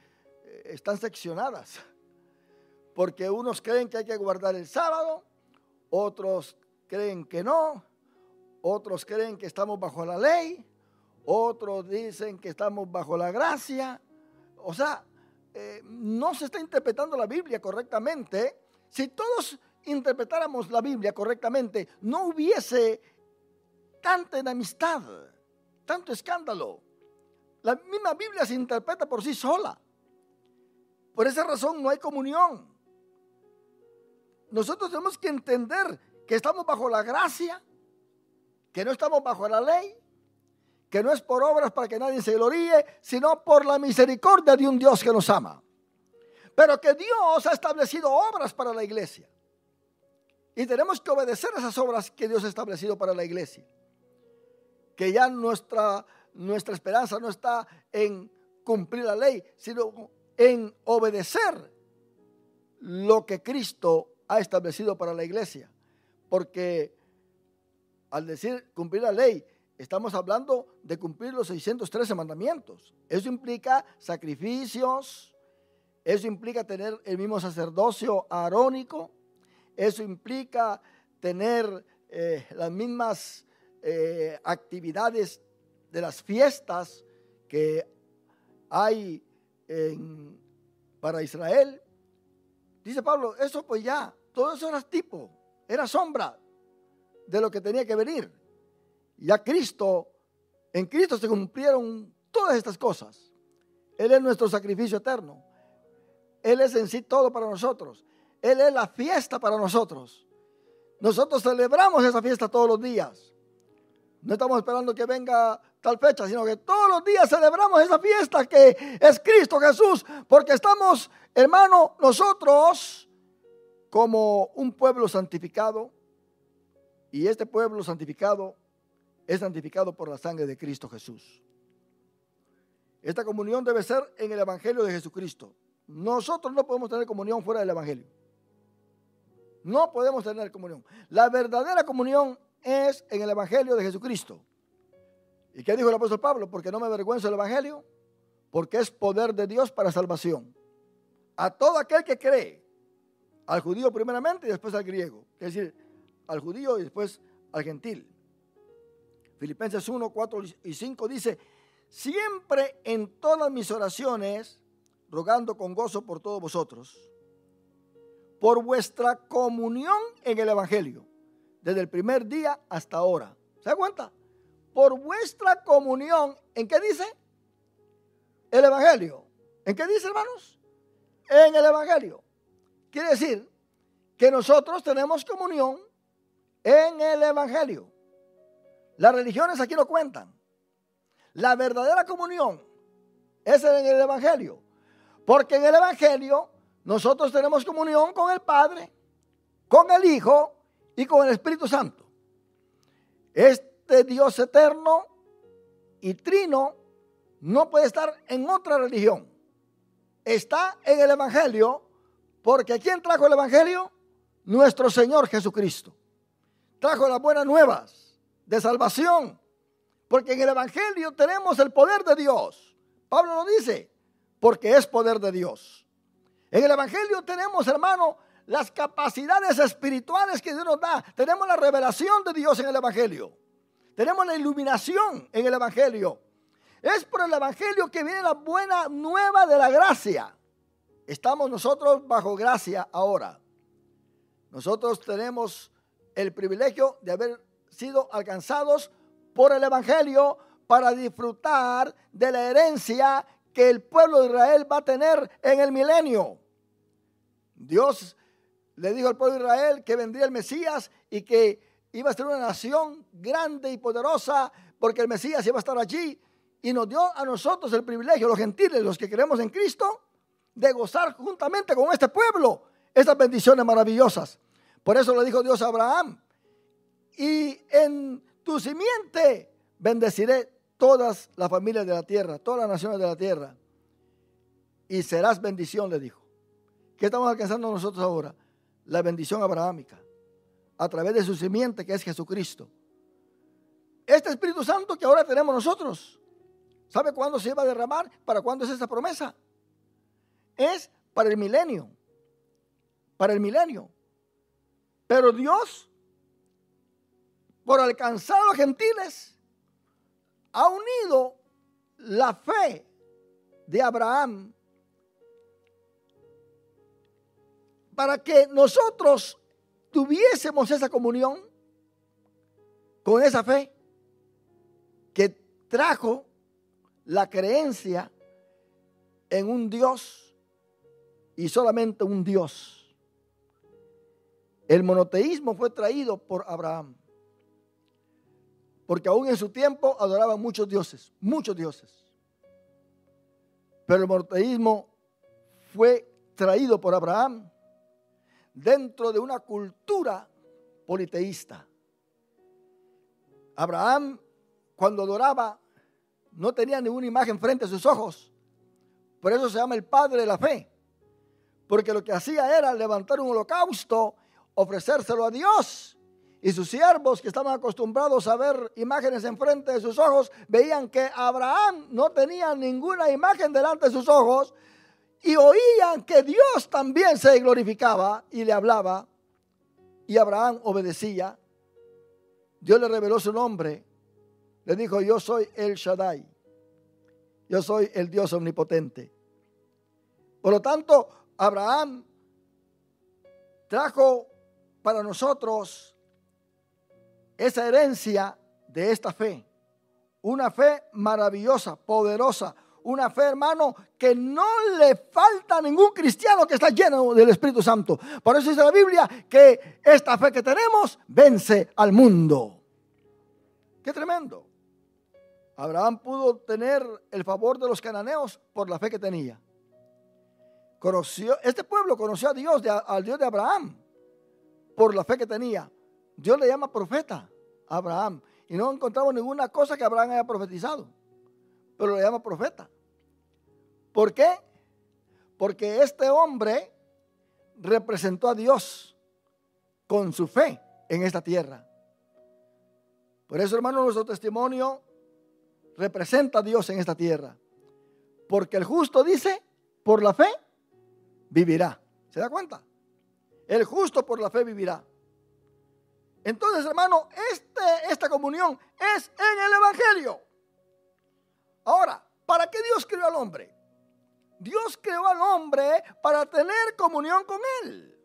están seccionadas. Porque unos creen que hay que guardar el sábado, otros creen que no, otros creen que estamos bajo la ley, otros dicen que estamos bajo la gracia. O sea, no se está interpretando la Biblia correctamente. Si todos interpretáramos la Biblia correctamente, no hubiese tanta enemistad, tanto escándalo. La misma Biblia se interpreta por sí sola. Por esa razón no hay comunión. Nosotros tenemos que entender que estamos bajo la gracia, que no estamos bajo la ley, que no es por obras para que nadie se gloríe, sino por la misericordia de un Dios que nos ama. Pero que Dios ha establecido obras para la iglesia. Y tenemos que obedecer esas obras que Dios ha establecido para la iglesia. Que ya nuestra esperanza no está en cumplir la ley, sino en obedecer lo que Cristo ha establecido para la iglesia. Porque al decir cumplir la ley, estamos hablando de cumplir los 613 mandamientos. Eso implica sacrificios, eso implica tener el mismo sacerdocio arónico, eso implica tener las mismas actividades de las fiestas que hay para Israel. Dice Pablo, eso pues ya, todo eso era tipo, era sombra de lo que tenía que venir. Ya en Cristo se cumplieron todas estas cosas. Él es nuestro sacrificio eterno. Él es en sí todo para nosotros. Él es la fiesta para nosotros. Nosotros celebramos esa fiesta todos los días. No estamos esperando que venga tal fecha, sino que todos los días celebramos esa fiesta que es Cristo Jesús, porque estamos, hermano, nosotros como un pueblo santificado, y este pueblo santificado es santificado por la sangre de Cristo Jesús. Esta comunión debe ser en el Evangelio de Jesucristo. Nosotros no podemos tener comunión fuera del Evangelio. No podemos tener comunión. La verdadera comunión es en el Evangelio de Jesucristo. ¿Y qué dijo el apóstol Pablo? Porque no me avergüenzo del Evangelio, porque es poder de Dios para salvación. A todo aquel que cree, al judío primeramente y después al griego. Es decir, al judío y después al gentil. Filipenses 1, 4 y 5 dice, siempre en todas mis oraciones, rogando con gozo por todos vosotros, por vuestra comunión en el Evangelio, desde el primer día hasta ahora. ¿Se da cuenta? por vuestra comunión. ¿En qué dice? El Evangelio. ¿En qué dice, hermanos? En el Evangelio. Quiere decir que nosotros tenemos comunión en el Evangelio. Las religiones aquí no cuentan. La verdadera comunión es en el Evangelio. Porque en el Evangelio nosotros tenemos comunión con el Padre, con el Hijo y con el Espíritu Santo. Este Dios eterno y trino no puede estar en otra religión. Está en el Evangelio, porque ¿quién trajo el Evangelio? Nuestro Señor Jesucristo. Trajo las buenas nuevas de salvación, porque en el Evangelio tenemos el poder de Dios. Pablo lo dice, porque es poder de Dios. En el Evangelio tenemos, hermano, las capacidades espirituales que Dios nos da. Tenemos la revelación de Dios en el Evangelio. Tenemos la iluminación en el Evangelio. Es por el Evangelio que viene la buena nueva de la gracia. Estamos nosotros bajo gracia ahora. Nosotros tenemos el privilegio de haber sido alcanzados por el Evangelio para disfrutar de la herencia que el pueblo de Israel va a tener en el milenio. Dios le dijo al pueblo de Israel que vendría el Mesías y que iba a ser una nación grande y poderosa, porque el Mesías iba a estar allí, y nos dio a nosotros el privilegio, los gentiles, los que creemos en Cristo, de gozar juntamente con este pueblo estas bendiciones maravillosas. Por eso le dijo Dios a Abraham: y en tu simiente bendeciré todas las familias de la tierra, todas las naciones de la tierra, y serás bendición, le dijo. ¿Qué estamos alcanzando nosotros ahora? La bendición abrahámica, a través de su simiente, que es Jesucristo. Este Espíritu Santo que ahora tenemos nosotros, ¿sabe cuándo se va a derramar? ¿Para cuándo es esta promesa? Es para el milenio. Para el milenio. Pero Dios, por alcanzar a los gentiles, ha unido la fe de Abraham para que nosotros tuviésemos esa comunión con esa fe que trajo la creencia en un Dios y solamente un Dios. El monoteísmo fue traído por Abraham, porque aún en su tiempo adoraban muchos dioses, pero el monoteísmo fue traído por Abraham dentro de una cultura politeísta. Abraham, cuando adoraba, no tenía ninguna imagen frente a sus ojos. Por eso se llama el padre de la fe, porque lo que hacía era levantar un holocausto, ofrecérselo a Dios, y sus siervos, que estaban acostumbrados a ver imágenes enfrente de sus ojos, veían que Abraham no tenía ninguna imagen delante de sus ojos, y oían que Dios también se glorificaba y le hablaba, y Abraham obedecía. Dios le reveló su nombre, le dijo: yo soy El Shaddai, yo soy el Dios omnipotente. Por lo tanto, Abraham trajo para nosotros esa herencia de esta fe, una fe maravillosa, poderosa, una fe, hermano, que no le falta a ningún cristiano que está lleno del Espíritu Santo. Por eso dice la Biblia que esta fe que tenemos vence al mundo. ¡Qué tremendo! Abraham pudo tener el favor de los cananeos por la fe que tenía. Este pueblo conoció a Dios, al Dios de Abraham, por la fe que tenía. Dios le llama profeta a Abraham, y no encontramos ninguna cosa que Abraham haya profetizado, pero le llama profeta. ¿Por qué? Porque este hombre representó a Dios con su fe en esta tierra. Por eso, hermano, nuestro testimonio representa a Dios en esta tierra. Porque el justo dice: por la fe vivirá. ¿Se da cuenta? El justo por la fe vivirá. Entonces, hermano, esta comunión es en el Evangelio. Ahora, ¿para qué Dios creó al hombre? Dios creó al hombre para tener comunión con él.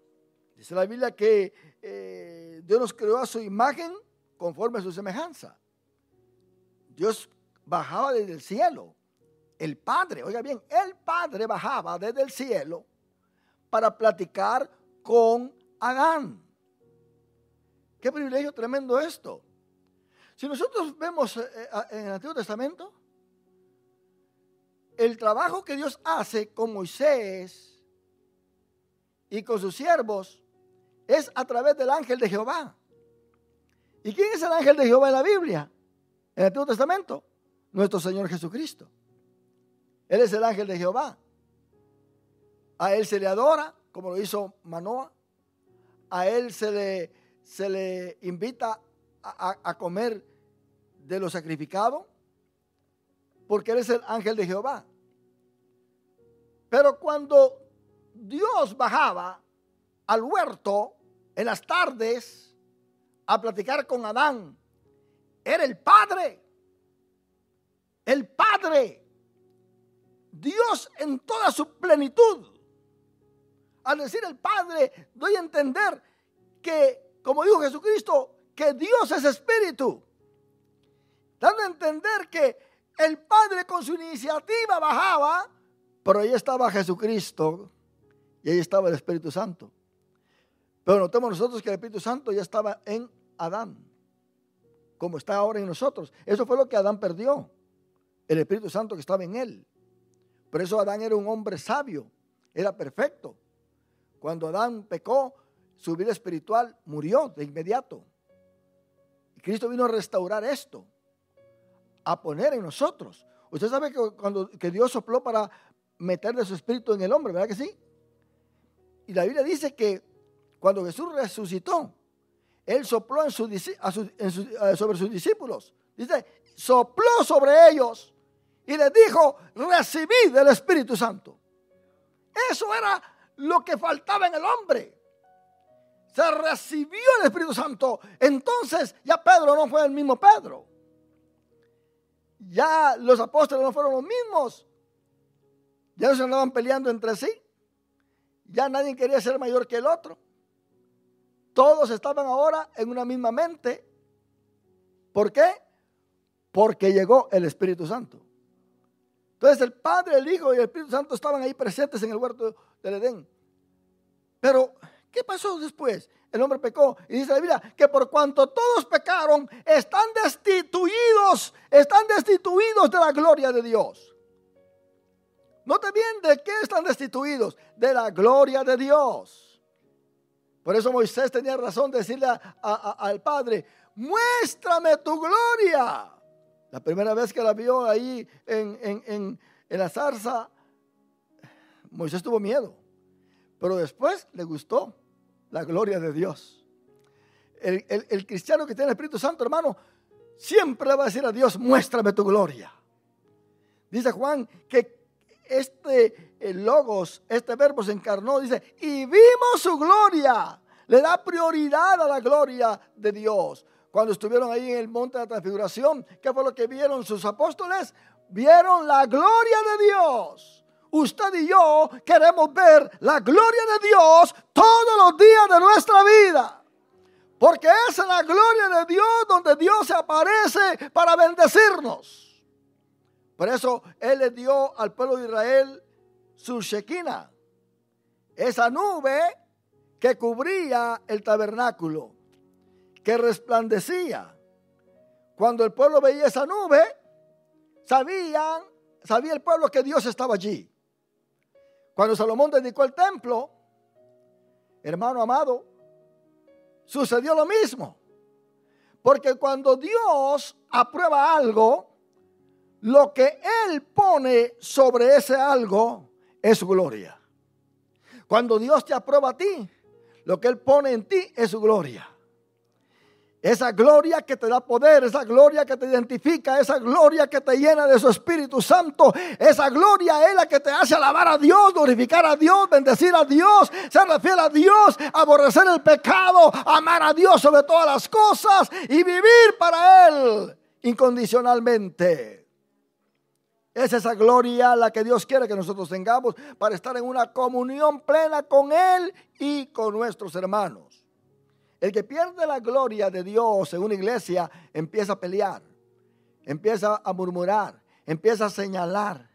Dice la Biblia que Dios nos creó a su imagen conforme a su semejanza. Dios bajaba desde el cielo. El Padre, oiga bien, el Padre bajaba desde el cielo para platicar con Adán. Qué privilegio tremendo esto. Si nosotros vemos en el Antiguo Testamento, el trabajo que Dios hace con Moisés y con sus siervos es a través del ángel de Jehová. ¿Y quién es el ángel de Jehová en la Biblia? En el Antiguo Testamento, nuestro Señor Jesucristo. Él es el ángel de Jehová. A él se le adora, como lo hizo Manoah. A él se le invita a comer de lo sacrificado, porque él es el ángel de Jehová. Pero cuando Dios bajaba al huerto en las tardes a platicar con Adán, era el Padre. El Padre. Dios en toda su plenitud. Al decir el Padre, doy a entender que, como dijo Jesucristo, que Dios es espíritu. Dando a entender que el Padre con su iniciativa bajaba, pero ahí estaba Jesucristo y ahí estaba el Espíritu Santo. Pero notemos nosotros que el Espíritu Santo ya estaba en Adán, como está ahora en nosotros. Eso fue lo que Adán perdió, el Espíritu Santo que estaba en él. Por eso Adán era un hombre sabio, era perfecto. Cuando Adán pecó, su vida espiritual murió de inmediato. Y Cristo vino a restaurar esto, a poner en nosotros. Usted sabe que Dios sopló para meter de su espíritu en el hombre, ¿verdad que sí? Y la Biblia dice que cuando Jesús resucitó, Él sopló sobre sus discípulos. Dice, sopló sobre ellos y les dijo, recibid el Espíritu Santo. Eso era lo que faltaba en el hombre. Se recibió el Espíritu Santo. Entonces ya Pedro no fue el mismo Pedro. Ya los apóstoles no fueron los mismos. Ya no se andaban peleando entre sí. Ya nadie quería ser mayor que el otro. Todos estaban ahora en una misma mente. ¿Por qué? Porque llegó el Espíritu Santo. Entonces el Padre, el Hijo y el Espíritu Santo estaban ahí presentes en el huerto del Edén. Pero, ¿qué pasó después? El hombre pecó y dice la Biblia que por cuanto todos pecaron, están destituidos de la gloria de Dios. Note bien de qué están destituidos, de la gloria de Dios. Por eso Moisés tenía razón de decirle al Padre, muéstrame tu gloria. La primera vez que la vio ahí en la zarza, Moisés tuvo miedo, pero después le gustó la gloria de Dios. El cristiano que tiene el Espíritu Santo, hermano, siempre le va a decir a Dios, muéstrame tu gloria. Dice Juan que el logos, este verbo se encarnó, dice, y vimos su gloria. Le da prioridad a la gloria de Dios. Cuando estuvieron ahí en el monte de la transfiguración, ¿qué fue lo que vieron sus apóstoles? Vieron la gloria de Dios. Usted y yo queremos ver la gloria de Dios todos los días de nuestra vida. Porque es en la gloria de Dios donde Dios se aparece para bendecirnos. Por eso Él le dio al pueblo de Israel su Shekinah, esa nube que cubría el tabernáculo, que resplandecía. Cuando el pueblo veía esa nube, sabía el pueblo que Dios estaba allí. Cuando Salomón dedicó el templo, hermano amado, sucedió lo mismo. Porque cuando Dios aprueba algo, lo que Él pone sobre ese algo es su gloria. Cuando Dios te aprueba a ti, lo que Él pone en ti es su gloria. Esa gloria que te da poder, esa gloria que te identifica, esa gloria que te llena de su Espíritu Santo, esa gloria es la que te hace alabar a Dios, glorificar a Dios, bendecir a Dios, ser fiel a Dios, aborrecer el pecado, amar a Dios sobre todas las cosas y vivir para Él incondicionalmente. Es esa gloria la que Dios quiere que nosotros tengamos para estar en una comunión plena con Él y con nuestros hermanos. El que pierde la gloria de Dios en una iglesia empieza a pelear, empieza a murmurar, empieza a señalar,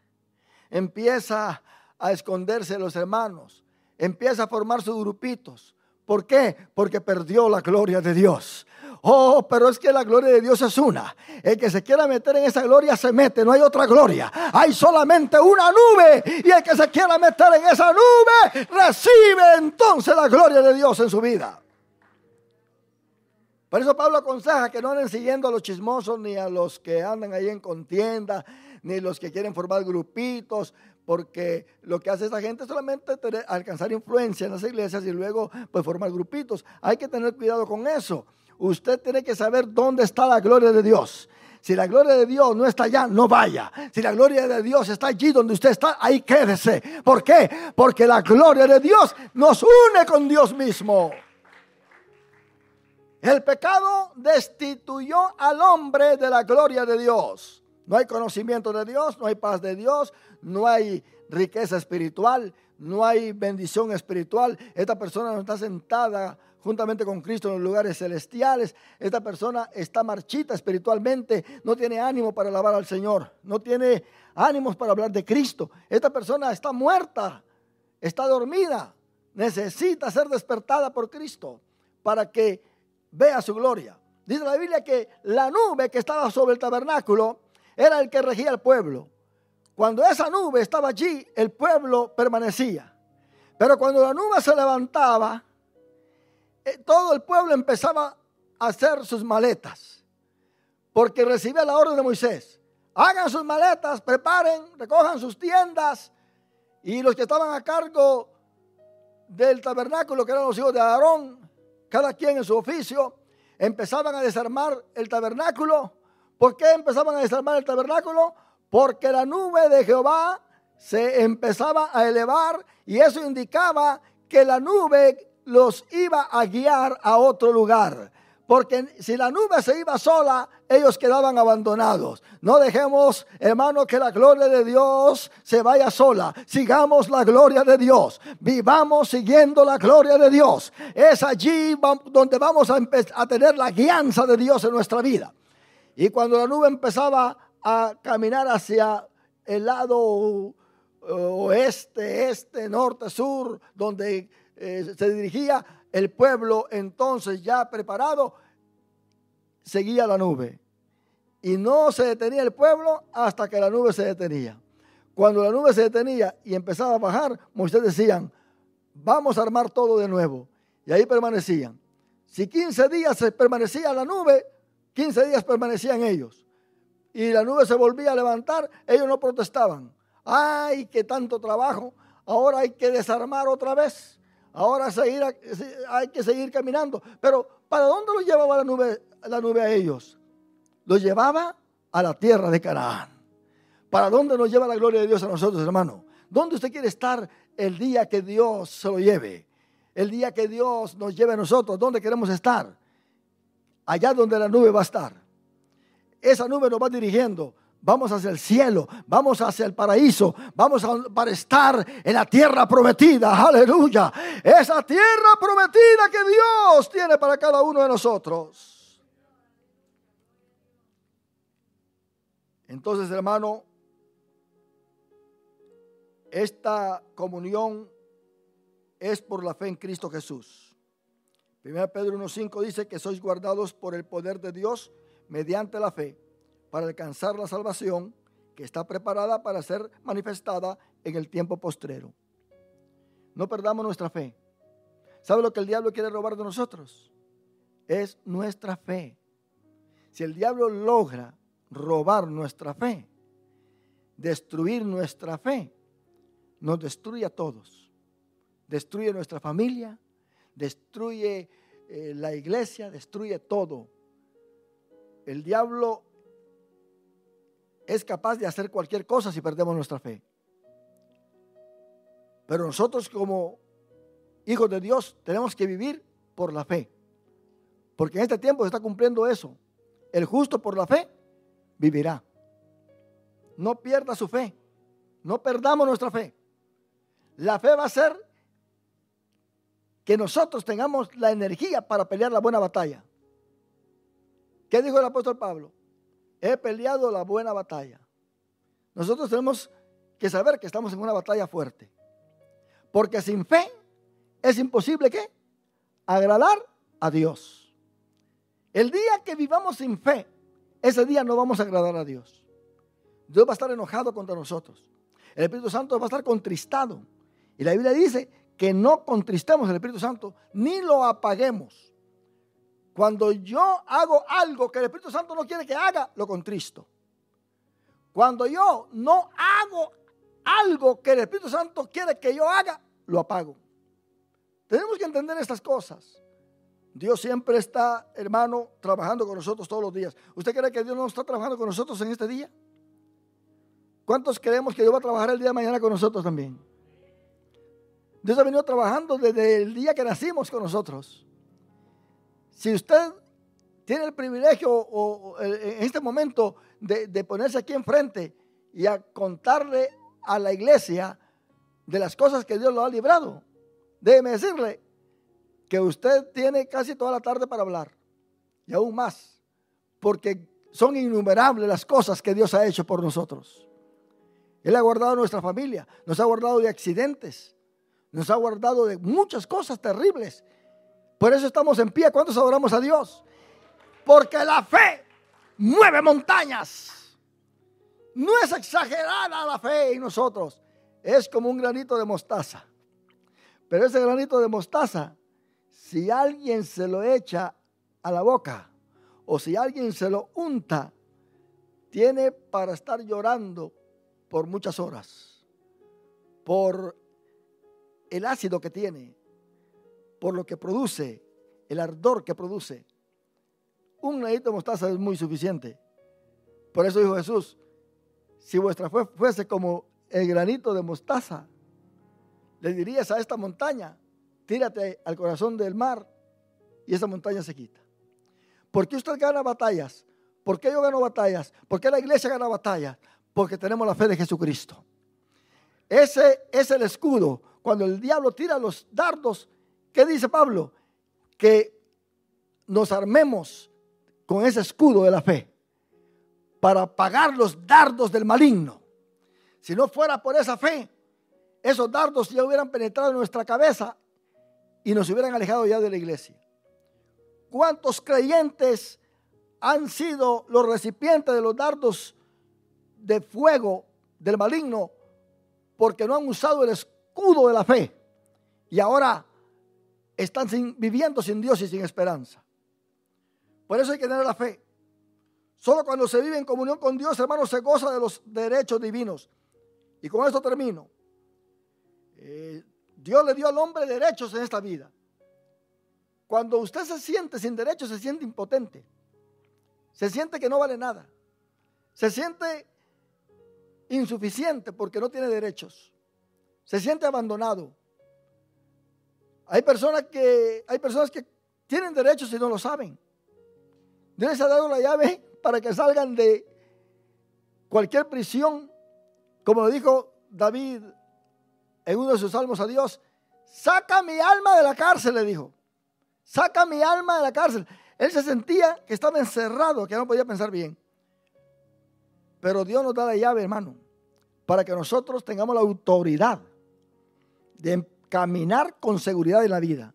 empieza a esconderse de los hermanos, empieza a formar sus grupitos. ¿Por qué? Porque perdió la gloria de Dios. Oh, pero es que la gloria de Dios es una. El que se quiera meter en esa gloria se mete, no hay otra gloria. Hay solamente una nube, y el que se quiera meter en esa nube recibe entonces la gloria de Dios en su vida. Por eso Pablo aconseja que no anden siguiendo a los chismosos, ni a los que andan ahí en contienda, ni los que quieren formar grupitos, porque lo que hace esa gente es solamente alcanzar influencia en las iglesias y luego pues formar grupitos. Hay que tener cuidado con eso. Usted tiene que saber dónde está la gloria de Dios. Si la gloria de Dios no está allá, no vaya. Si la gloria de Dios está allí donde usted está, ahí quédese. ¿Por qué? Porque la gloria de Dios nos une con Dios mismo. El pecado destituyó al hombre de la gloria de Dios. No hay conocimiento de Dios, no hay paz de Dios, no hay riqueza espiritual, no hay bendición espiritual. Esta persona no está sentada juntamente con Cristo en los lugares celestiales. Esta persona está marchita espiritualmente, no tiene ánimo para alabar al Señor, no tiene ánimos para hablar de Cristo. Esta persona está muerta, está dormida, necesita ser despertada por Cristo para que vea su gloria. Dice la Biblia que la nube que estaba sobre el tabernáculo era el que regía al pueblo. Cuando esa nube estaba allí, el pueblo permanecía. Pero cuando la nube se levantaba, todo el pueblo empezaba a hacer sus maletas, porque recibía la orden de Moisés: hagan sus maletas, preparen, recojan sus tiendas. Y los que estaban a cargo del tabernáculo, que eran los hijos de Aarón, cada quien en su oficio, empezaban a desarmar el tabernáculo. ¿Por qué empezaban a desarmar el tabernáculo? Porque la nube de Jehová se empezaba a elevar, y eso indicaba que la nube los iba a guiar a otro lugar. Porque si la nube se iba sola, ellos quedaban abandonados. No dejemos, hermano, que la gloria de Dios se vaya sola. Sigamos la gloria de Dios. Vivamos siguiendo la gloria de Dios. Es allí donde vamos a tener la guianza de Dios en nuestra vida. Y cuando la nube empezaba a caminar hacia el lado oeste, este, norte, sur, donde se dirigía el pueblo, entonces ya preparado, seguía la nube. Y no se detenía el pueblo hasta que la nube se detenía. Cuando la nube se detenía y empezaba a bajar, Moisés decían: vamos a armar todo de nuevo. Y ahí permanecían. Si 15 días se permanecía la nube, 15 días permanecían ellos. Y la nube se volvía a levantar, ellos no protestaban. ¡Ay, qué tanto trabajo! Ahora hay que desarmar otra vez. Ahora hay que seguir caminando. Pero ¿para dónde los llevaba la nube a ellos? Los llevaba a la tierra de Canaán. ¿Para dónde nos lleva la gloria de Dios a nosotros, hermano? ¿Dónde usted quiere estar el día que Dios se lo lleve? El día que Dios nos lleve a nosotros, ¿dónde queremos estar? Allá donde la nube va a estar. Esa nube nos va dirigiendo. Vamos hacia el cielo, vamos hacia el paraíso, para estar en la tierra prometida. Aleluya. Esa tierra prometida que Dios tiene para cada uno de nosotros. Entonces, hermano, esta comunión es por la fe en Cristo Jesús. 1 Pedro 1:5 dice que sois guardados por el poder de Dios mediante la fe, para alcanzar la salvación que está preparada para ser manifestada en el tiempo postrero. No perdamos nuestra fe. ¿Sabe lo que el diablo quiere robar de nosotros? Es nuestra fe. Si el diablo logra robar nuestra fe, destruir nuestra fe, nos destruye a todos. Destruye nuestra familia, destruye la iglesia, destruye todo. El diablo es capaz de hacer cualquier cosa si perdemos nuestra fe. Pero nosotros, como hijos de Dios, tenemos que vivir por la fe. Porque en este tiempo se está cumpliendo eso. El justo por la fe vivirá. No pierda su fe. No perdamos nuestra fe. La fe va a ser que nosotros tengamos la energía para pelear la buena batalla. ¿Qué dijo el apóstol Pablo? he peleado la buena batalla. Nosotros tenemos que saber que estamos en una batalla fuerte. Porque sin fe es imposible, ¿qué? Agradar a Dios. El día que vivamos sin fe, ese día no vamos a agradar a Dios. Dios va a estar enojado contra nosotros. El Espíritu Santo va a estar contristado. Y la Biblia dice que no contristemos al Espíritu Santo, ni lo apaguemos. Cuando yo hago algo que el Espíritu Santo no quiere que haga, lo contristo. Cuando yo no hago algo que el Espíritu Santo quiere que yo haga, lo apago. Tenemos que entender estas cosas. Dios siempre está, hermano, trabajando con nosotros todos los días. ¿Usted cree que Dios no está trabajando con nosotros en este día? ¿Cuántos creemos que Dios va a trabajar el día de mañana con nosotros también? Dios ha venido trabajando desde el día que nacimos con nosotros. Si usted tiene el privilegio en este momento de ponerse aquí enfrente y a contarle a la iglesia de las cosas que Dios lo ha librado, déjeme decirle que usted tiene casi toda la tarde para hablar, y aún más, porque son innumerables las cosas que Dios ha hecho por nosotros. Él ha guardado a nuestra familia, nos ha guardado de accidentes, nos ha guardado de muchas cosas terribles. Por eso estamos en pie. ¿Cuántos adoramos a Dios? Porque la fe mueve montañas. No es exagerada la fe en nosotros. Es como un granito de mostaza. Pero ese granito de mostaza, si alguien se lo echa a la boca o si alguien se lo unta, tiene para estar llorando por muchas horas. Por el ácido que tiene, por lo que produce, el ardor que produce. Un granito de mostaza es muy suficiente. Por eso dijo Jesús, si vuestra fe fuese como el granito de mostaza, le dirías a esta montaña, tírate al corazón del mar, y esa montaña se quita. ¿Por qué usted gana batallas? ¿Por qué yo gano batallas? ¿Por qué la iglesia gana batallas? Porque tenemos la fe de Jesucristo. Ese es el escudo. Cuando el diablo tira los dardos, ¿qué dice Pablo? Que nos armemos con ese escudo de la fe para apagar los dardos del maligno. Si no fuera por esa fe, esos dardos ya hubieran penetrado en nuestra cabeza y nos hubieran alejado ya de la iglesia. ¿Cuántos creyentes han sido los recipientes de los dardos de fuego del maligno porque no han usado el escudo de la fe y ahora están viviendo sin Dios y sin esperanza? Por eso hay que tener la fe. Solo cuando se vive en comunión con Dios, hermanos, se goza de los derechos divinos. Y con esto termino. Dios le dio al hombre derechos en esta vida. Cuando usted se siente sin derechos, se siente impotente. Se siente que no vale nada. Se siente insuficiente porque no tiene derechos. Se siente abandonado. Hay personas que tienen derechos y no lo saben. Dios les ha dado la llave para que salgan de cualquier prisión. Como lo dijo David en uno de sus salmos a Dios, saca mi alma de la cárcel, le dijo. Saca mi alma de la cárcel. Él se sentía que estaba encerrado, que no podía pensar bien. Pero Dios nos da la llave, hermano, para que nosotros tengamos la autoridad de caminar con seguridad en la vida,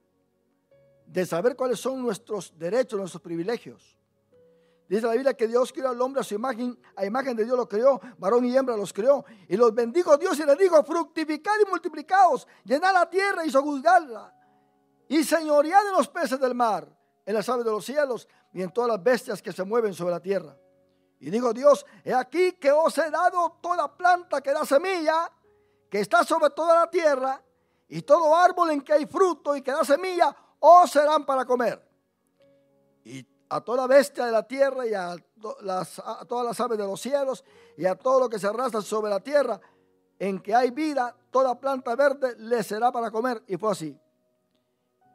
de saber cuáles son nuestros derechos, nuestros privilegios. Dice la Biblia que Dios creó al hombre a su imagen, a imagen de Dios lo creó, varón y hembra los creó, y los bendijo Dios y les dijo, fructificad y multiplicaos, llenad la tierra y sojuzgadla, y señoread en los peces del mar, en las aves de los cielos, y en todas las bestias que se mueven sobre la tierra. Y dijo Dios, he aquí que os he dado toda planta que da semilla, que está sobre toda la tierra, y todo árbol en que hay fruto y que da semilla, os serán para comer. Y a toda bestia de la tierra y a todas las aves de los cielos y a todo lo que se arrastra sobre la tierra en que hay vida, toda planta verde le será para comer. Y fue así.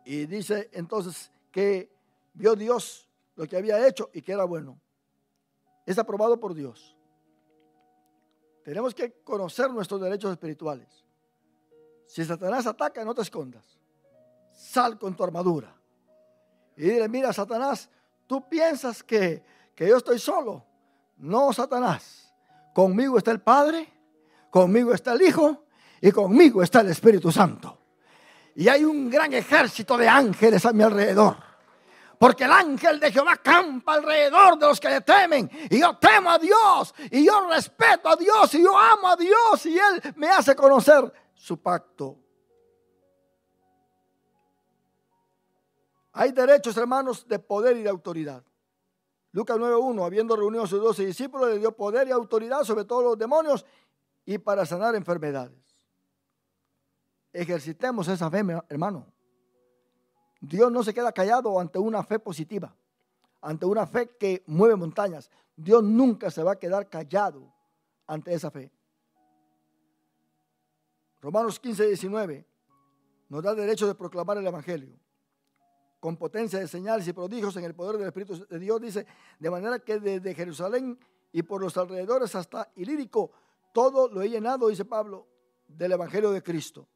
Y dice entonces que vio Dios lo que había hecho y que era bueno. Es aprobado por Dios. Tenemos que conocer nuestros derechos espirituales. Si Satanás ataca, no te escondas. Sal con tu armadura. Y dile, mira, Satanás, tú piensas que yo estoy solo. No, Satanás. Conmigo está el Padre, conmigo está el Hijo y conmigo está el Espíritu Santo. Y hay un gran ejército de ángeles a mi alrededor. Porque el ángel de Jehová campa alrededor de los que le temen. Y yo temo a Dios. Y yo respeto a Dios. Y yo amo a Dios. Y Él me hace conocer su pacto. Hay derechos, hermanos, de poder y de autoridad. Lucas 9:1, habiendo reunido a sus 12 discípulos, le dio poder y autoridad sobre todos los demonios y para sanar enfermedades. Ejercitemos esa fe, hermano. Dios no se queda callado ante una fe positiva, ante una fe que mueve montañas. Dios nunca se va a quedar callado ante esa fe. Romanos 15:19 nos da derecho de proclamar el Evangelio con potencia de señales y prodigios en el poder del Espíritu de Dios, dice, de manera que desde Jerusalén y por los alrededores hasta Ilírico, todo lo he llenado, dice Pablo, del Evangelio de Cristo.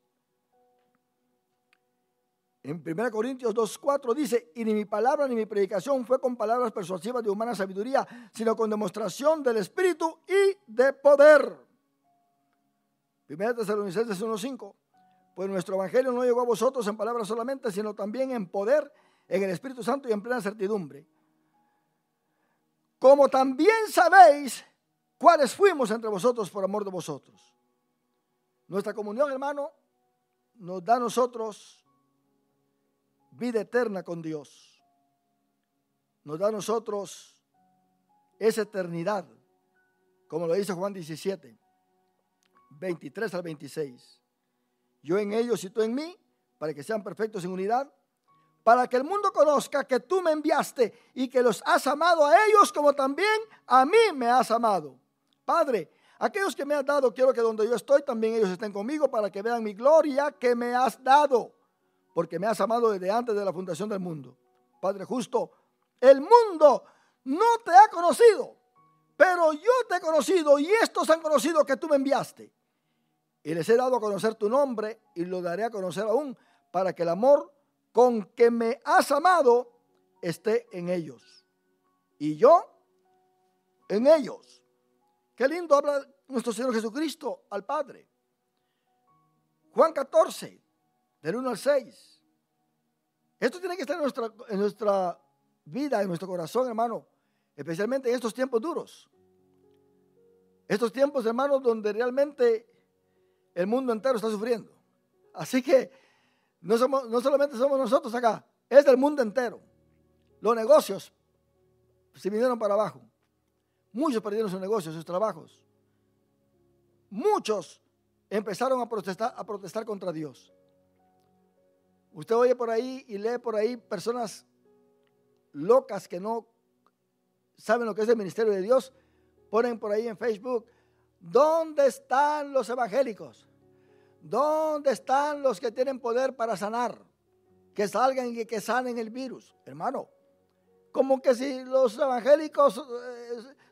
En 1 Corintios 2:4 dice, y ni mi palabra ni mi predicación fue con palabras persuasivas de humana sabiduría, sino con demostración del Espíritu y de poder. 1 Tesalonicenses 1:5, pues nuestro evangelio no llegó a vosotros en palabras solamente, sino también en poder, en el Espíritu Santo y en plena certidumbre. Como también sabéis cuáles fuimos entre vosotros por amor de vosotros. Nuestra comunión, hermano, nos da a nosotros vida eterna con Dios. Nos da a nosotros esa eternidad, como lo dice Juan 17, 23 al 26. Yo en ellos y tú en mí, para que sean perfectos en unidad, para que el mundo conozca que tú me enviaste y que los has amado a ellos como también a mí me has amado. Padre, aquellos que me has dado, quiero que donde yo estoy también ellos estén conmigo para que vean mi gloria que me has dado, porque me has amado desde antes de la fundación del mundo. Padre justo, el mundo no te ha conocido, pero yo te he conocido y estos han conocido que tú me enviaste. Y les he dado a conocer tu nombre y lo daré a conocer aún para que el amor con que me has amado esté en ellos. Y yo en ellos. Qué lindo habla nuestro Señor Jesucristo al Padre. Juan 14, del 1 al 6. Esto tiene que estar en nuestra vida, en nuestro corazón, hermano. Especialmente en estos tiempos duros. Estos tiempos, hermanos, donde realmente el mundo entero está sufriendo. Así que no solamente somos nosotros acá, es del mundo entero. Los negocios se vinieron para abajo. Muchos perdieron sus negocios, sus trabajos. Muchos empezaron a protestar contra Dios. Usted oye por ahí y lee por ahí personas locas que no saben lo que es el ministerio de Dios. Ponen por ahí en Facebook, ¿dónde están los evangélicos? ¿Dónde están los que tienen poder para sanar? Que salgan y que sanen el virus. Hermano, como que si los evangélicos...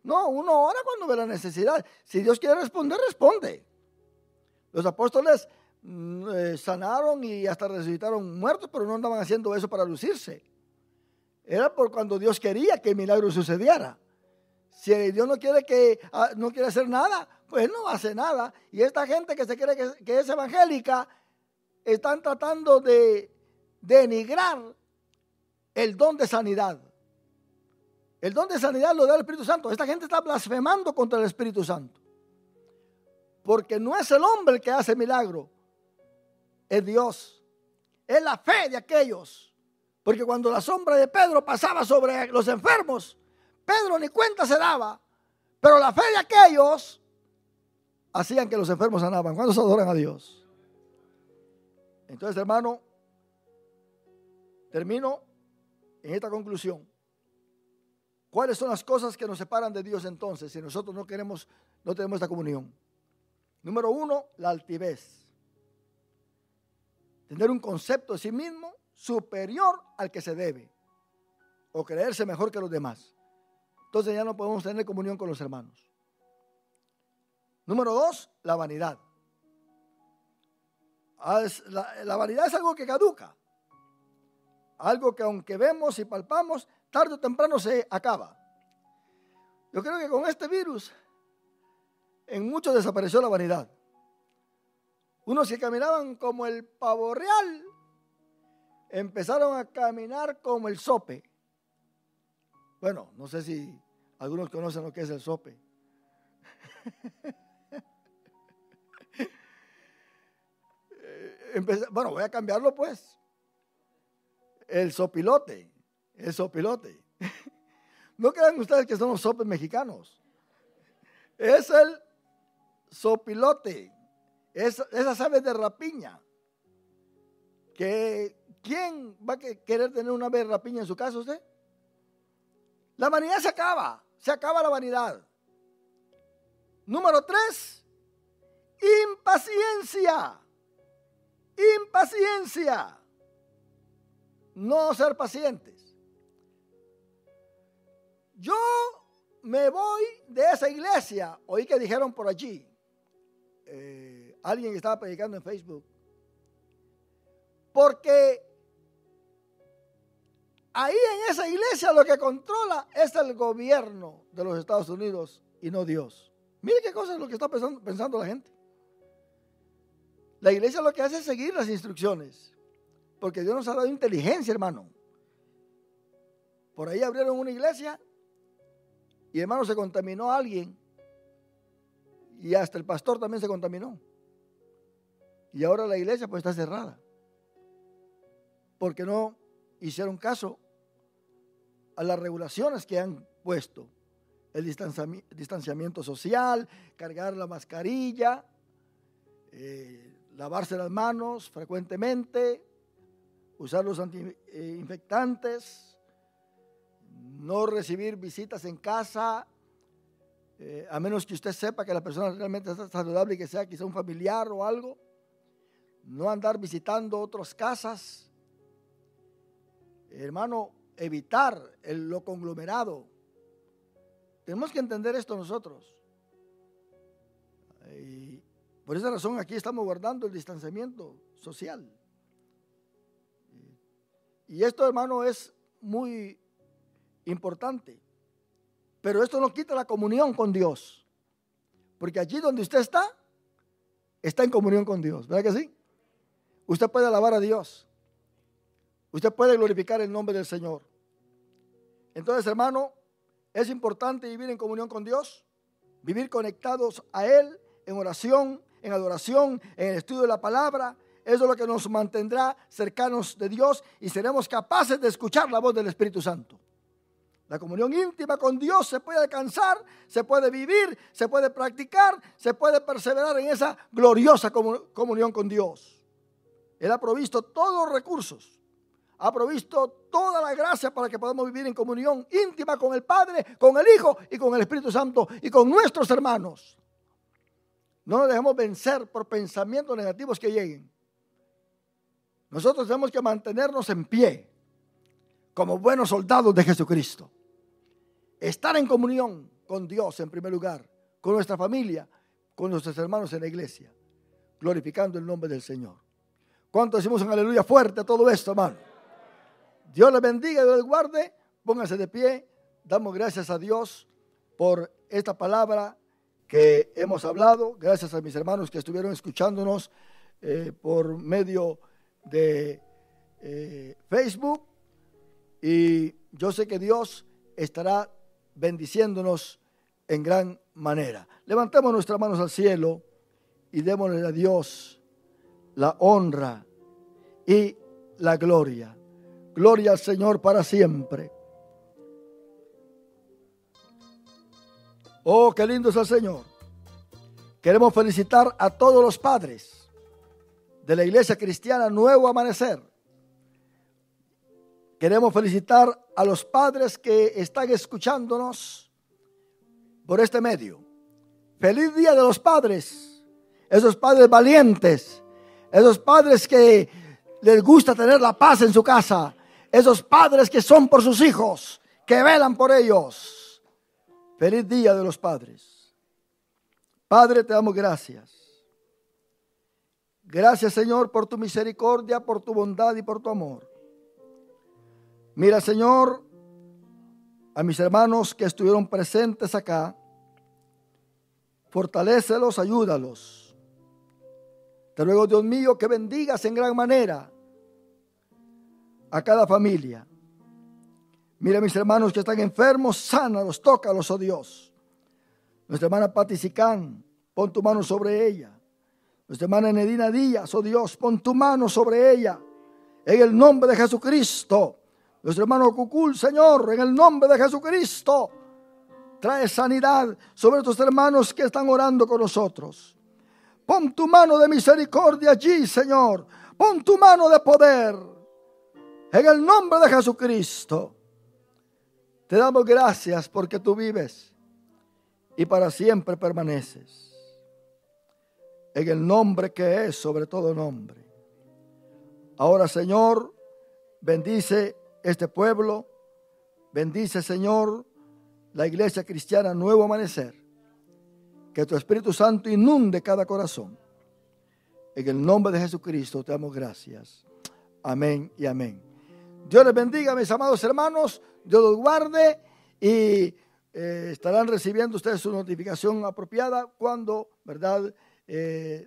no, uno ora cuando ve la necesidad. Si Dios quiere responder, responde. Los apóstoles sanaron y hasta resucitaron muertos, pero no andaban haciendo eso para lucirse. Era por cuando Dios quería que el milagro sucediera. Si Dios no quiere hacer nada, pues no hace nada. Y esta gente que se cree que es evangélica, están tratando de denigrar el don de sanidad. El don de sanidad lo da el Espíritu Santo. Esta gente está blasfemando contra el Espíritu Santo. Porque no es el hombre el que hace milagro, es Dios. Es la fe de aquellos. Porque cuando la sombra de Pedro pasaba sobre los enfermos, Pedro ni cuenta se daba, pero la fe de aquellos hacían que los enfermos sanaban. ¿Cuántos adoran a Dios? Entonces, hermano, termino en esta conclusión. ¿Cuáles son las cosas que nos separan de Dios entonces si nosotros no tenemos esta comunión? Número 1, la altivez. Tener un concepto de sí mismo superior al que se debe o creerse mejor que los demás. Entonces ya no podemos tener comunión con los hermanos. Número 2, la vanidad. La vanidad es algo que caduca. Algo que aunque vemos y palpamos, tarde o temprano se acaba. Yo creo que con este virus en muchos desapareció la vanidad. Unos que caminaban como el pavo real empezaron a caminar como el sope. Bueno, no sé si algunos conocen lo que es el sope. Bueno, voy a cambiarlo pues. El sopilote. El sopilote. No crean ustedes que son los sopes mexicanos. Es el sopilote. Esas aves de rapiña. ¿Quién va a querer tener una ave de rapiña en su casa usted? La vanidad se acaba la vanidad. Número 3, impaciencia. Impaciencia. No ser pacientes. Yo me voy de esa iglesia. Oí que dijeron por allí, alguien que estaba predicando en Facebook, porque ahí en esa iglesia lo que controla es el gobierno de los Estados Unidos y no Dios. Mire qué cosa es lo que está pensando la gente. La iglesia lo que hace es seguir las instrucciones, porque Dios nos ha dado inteligencia, hermano. Por ahí abrieron una iglesia y, hermano, se contaminó a alguien y hasta el pastor también se contaminó. Y ahora la iglesia pues está cerrada porque no hicieron caso a las regulaciones que han puesto. El distanciamiento social, cargar la mascarilla, lavarse las manos frecuentemente, usar los antiinfectantes, no recibir visitas en casa, a menos que usted sepa que la persona realmente está saludable y que sea quizá un familiar o algo. No andar visitando otras casas. Hermano, evitar lo conglomerado. Tenemos que entender esto nosotros. Y por esa razón aquí estamos guardando el distanciamiento social. Y esto, hermano, es muy importante. Pero esto no quita la comunión con Dios. Porque allí donde usted está en comunión con Dios. ¿Verdad que sí? Usted puede alabar a Dios. Usted puede glorificar el nombre del Señor. Entonces, hermano, es importante vivir en comunión con Dios, vivir conectados a Él en oración, en adoración, en el estudio de la palabra. Eso es lo que nos mantendrá cercanos de Dios y seremos capaces de escuchar la voz del Espíritu Santo. La comunión íntima con Dios se puede alcanzar, se puede vivir, se puede practicar, se puede perseverar en esa gloriosa comunión con Dios. Él ha provisto todos los recursos, ha provisto toda la gracia para que podamos vivir en comunión íntima con el Padre, con el Hijo y con el Espíritu Santo y con nuestros hermanos. No nos dejemos vencer por pensamientos negativos que lleguen. Nosotros tenemos que mantenernos en pie como buenos soldados de Jesucristo. Estar en comunión con Dios en primer lugar, con nuestra familia, con nuestros hermanos en la iglesia, glorificando el nombre del Señor. ¿Cuánto decimos un aleluya fuerte a todo esto, hermano? Dios les bendiga y Dios les guarde. Pónganse de pie. Damos gracias a Dios por esta palabra que hemos hablado. Gracias a mis hermanos que estuvieron escuchándonos por medio de Facebook. Y yo sé que Dios estará bendiciéndonos en gran manera. Levantemos nuestras manos al cielo y démosle a Dios la honra y la gloria. Gloria al Señor para siempre. Oh, qué lindo es el Señor. Queremos felicitar a todos los padres de la Iglesia Cristiana Nuevo Amanecer. Queremos felicitar a los padres que están escuchándonos por este medio. Feliz Día de los Padres. Esos padres valientes. Esos padres que les gusta tener la paz en su casa. Esos padres que son por sus hijos, que velan por ellos. Feliz Día de los Padres. Padre, te damos gracias. Gracias, Señor, por tu misericordia, por tu bondad y por tu amor. Mira, Señor, a mis hermanos que estuvieron presentes acá. Fortalécelos, ayúdalos. Te ruego, Dios mío, que bendigas en gran manera a cada familia. Mira a mis hermanos que están enfermos, sánalos, tócalos, oh Dios. Nuestra hermana Pati Sicán, pon tu mano sobre ella. Nuestra hermana Nedina Díaz, oh Dios, pon tu mano sobre ella. En el nombre de Jesucristo. Nuestro hermano Cucul, Señor, en el nombre de Jesucristo. Trae sanidad sobre estos hermanos que están orando con nosotros. Pon tu mano de misericordia allí, Señor. Pon tu mano de poder. En el nombre de Jesucristo. Te damos gracias porque tú vives y para siempre permaneces. En el nombre que es sobre todo nombre. Ahora, Señor, bendice este pueblo. Bendice, Señor, la iglesia cristiana Nuevo Amanecer. Que tu Espíritu Santo inunde cada corazón. En el nombre de Jesucristo te damos gracias. Amén y amén. Dios les bendiga, mis amados hermanos. Dios los guarde y estarán recibiendo ustedes su notificación apropiada cuando, ¿verdad?,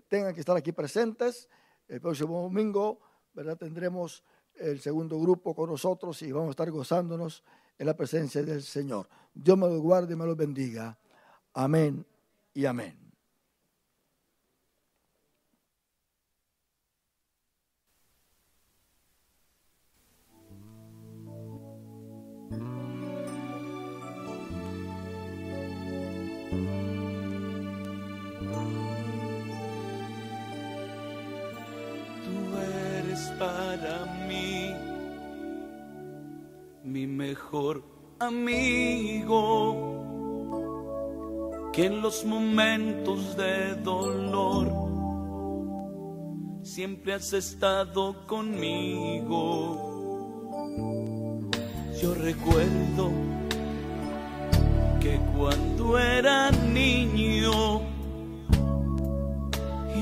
tengan que estar aquí presentes. El próximo domingo, ¿verdad?, tendremos el segundo grupo con nosotros y vamos a estar gozándonos en la presencia del Señor. Dios me los guarde y me los bendiga. Amén y amén. Para mí, mi mejor amigo, que en los momentos de dolor siempre has estado conmigo. Yo recuerdo que cuando era niño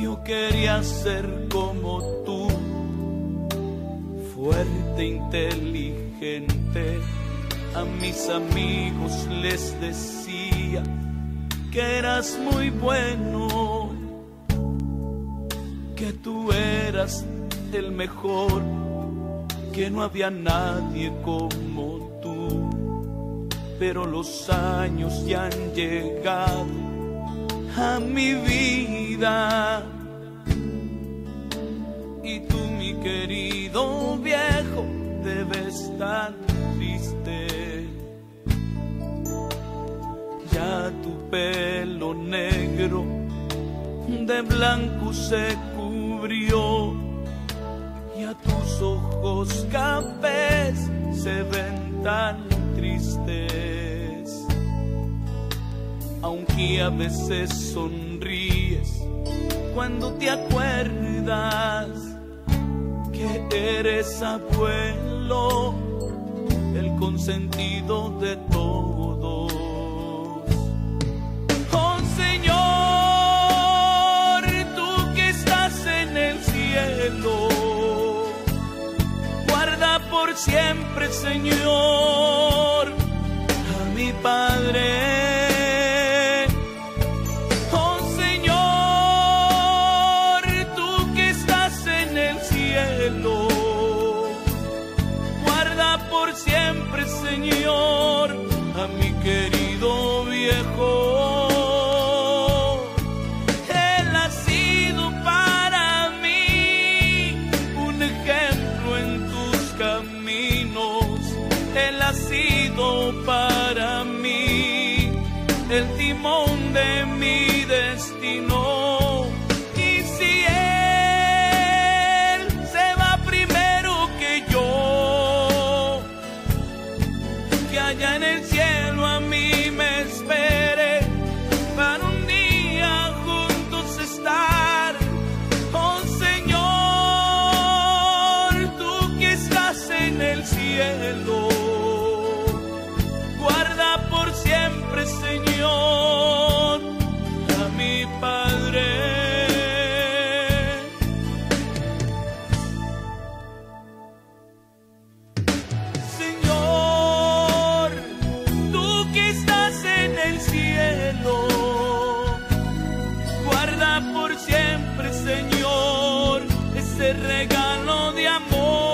yo quería ser como tú, fuerte, inteligente. A mis amigos les decía que eras muy bueno, que tú eras el mejor, que no había nadie como tú. Pero los años ya han llegado a mi vida y tú, mi querido viejo, debes estar triste. Ya tu pelo negro de blanco se cubrió, ya tus ojos cafés se ven tan tristes. Aunque a veces sonríes cuando te acuerdas que eres abuelo, el consentido de todos. Oh Señor, tú que estás en el cielo, guarda por siempre, Señor, a mi Padre. Siempre, Señor, a mi querido viejo. Él ha sido para mí un ejemplo en tus caminos. Él ha sido para mí el timón de mi destino. Y si Él se va primero que yo, allá en el cielo a mí me espere regalo de amor.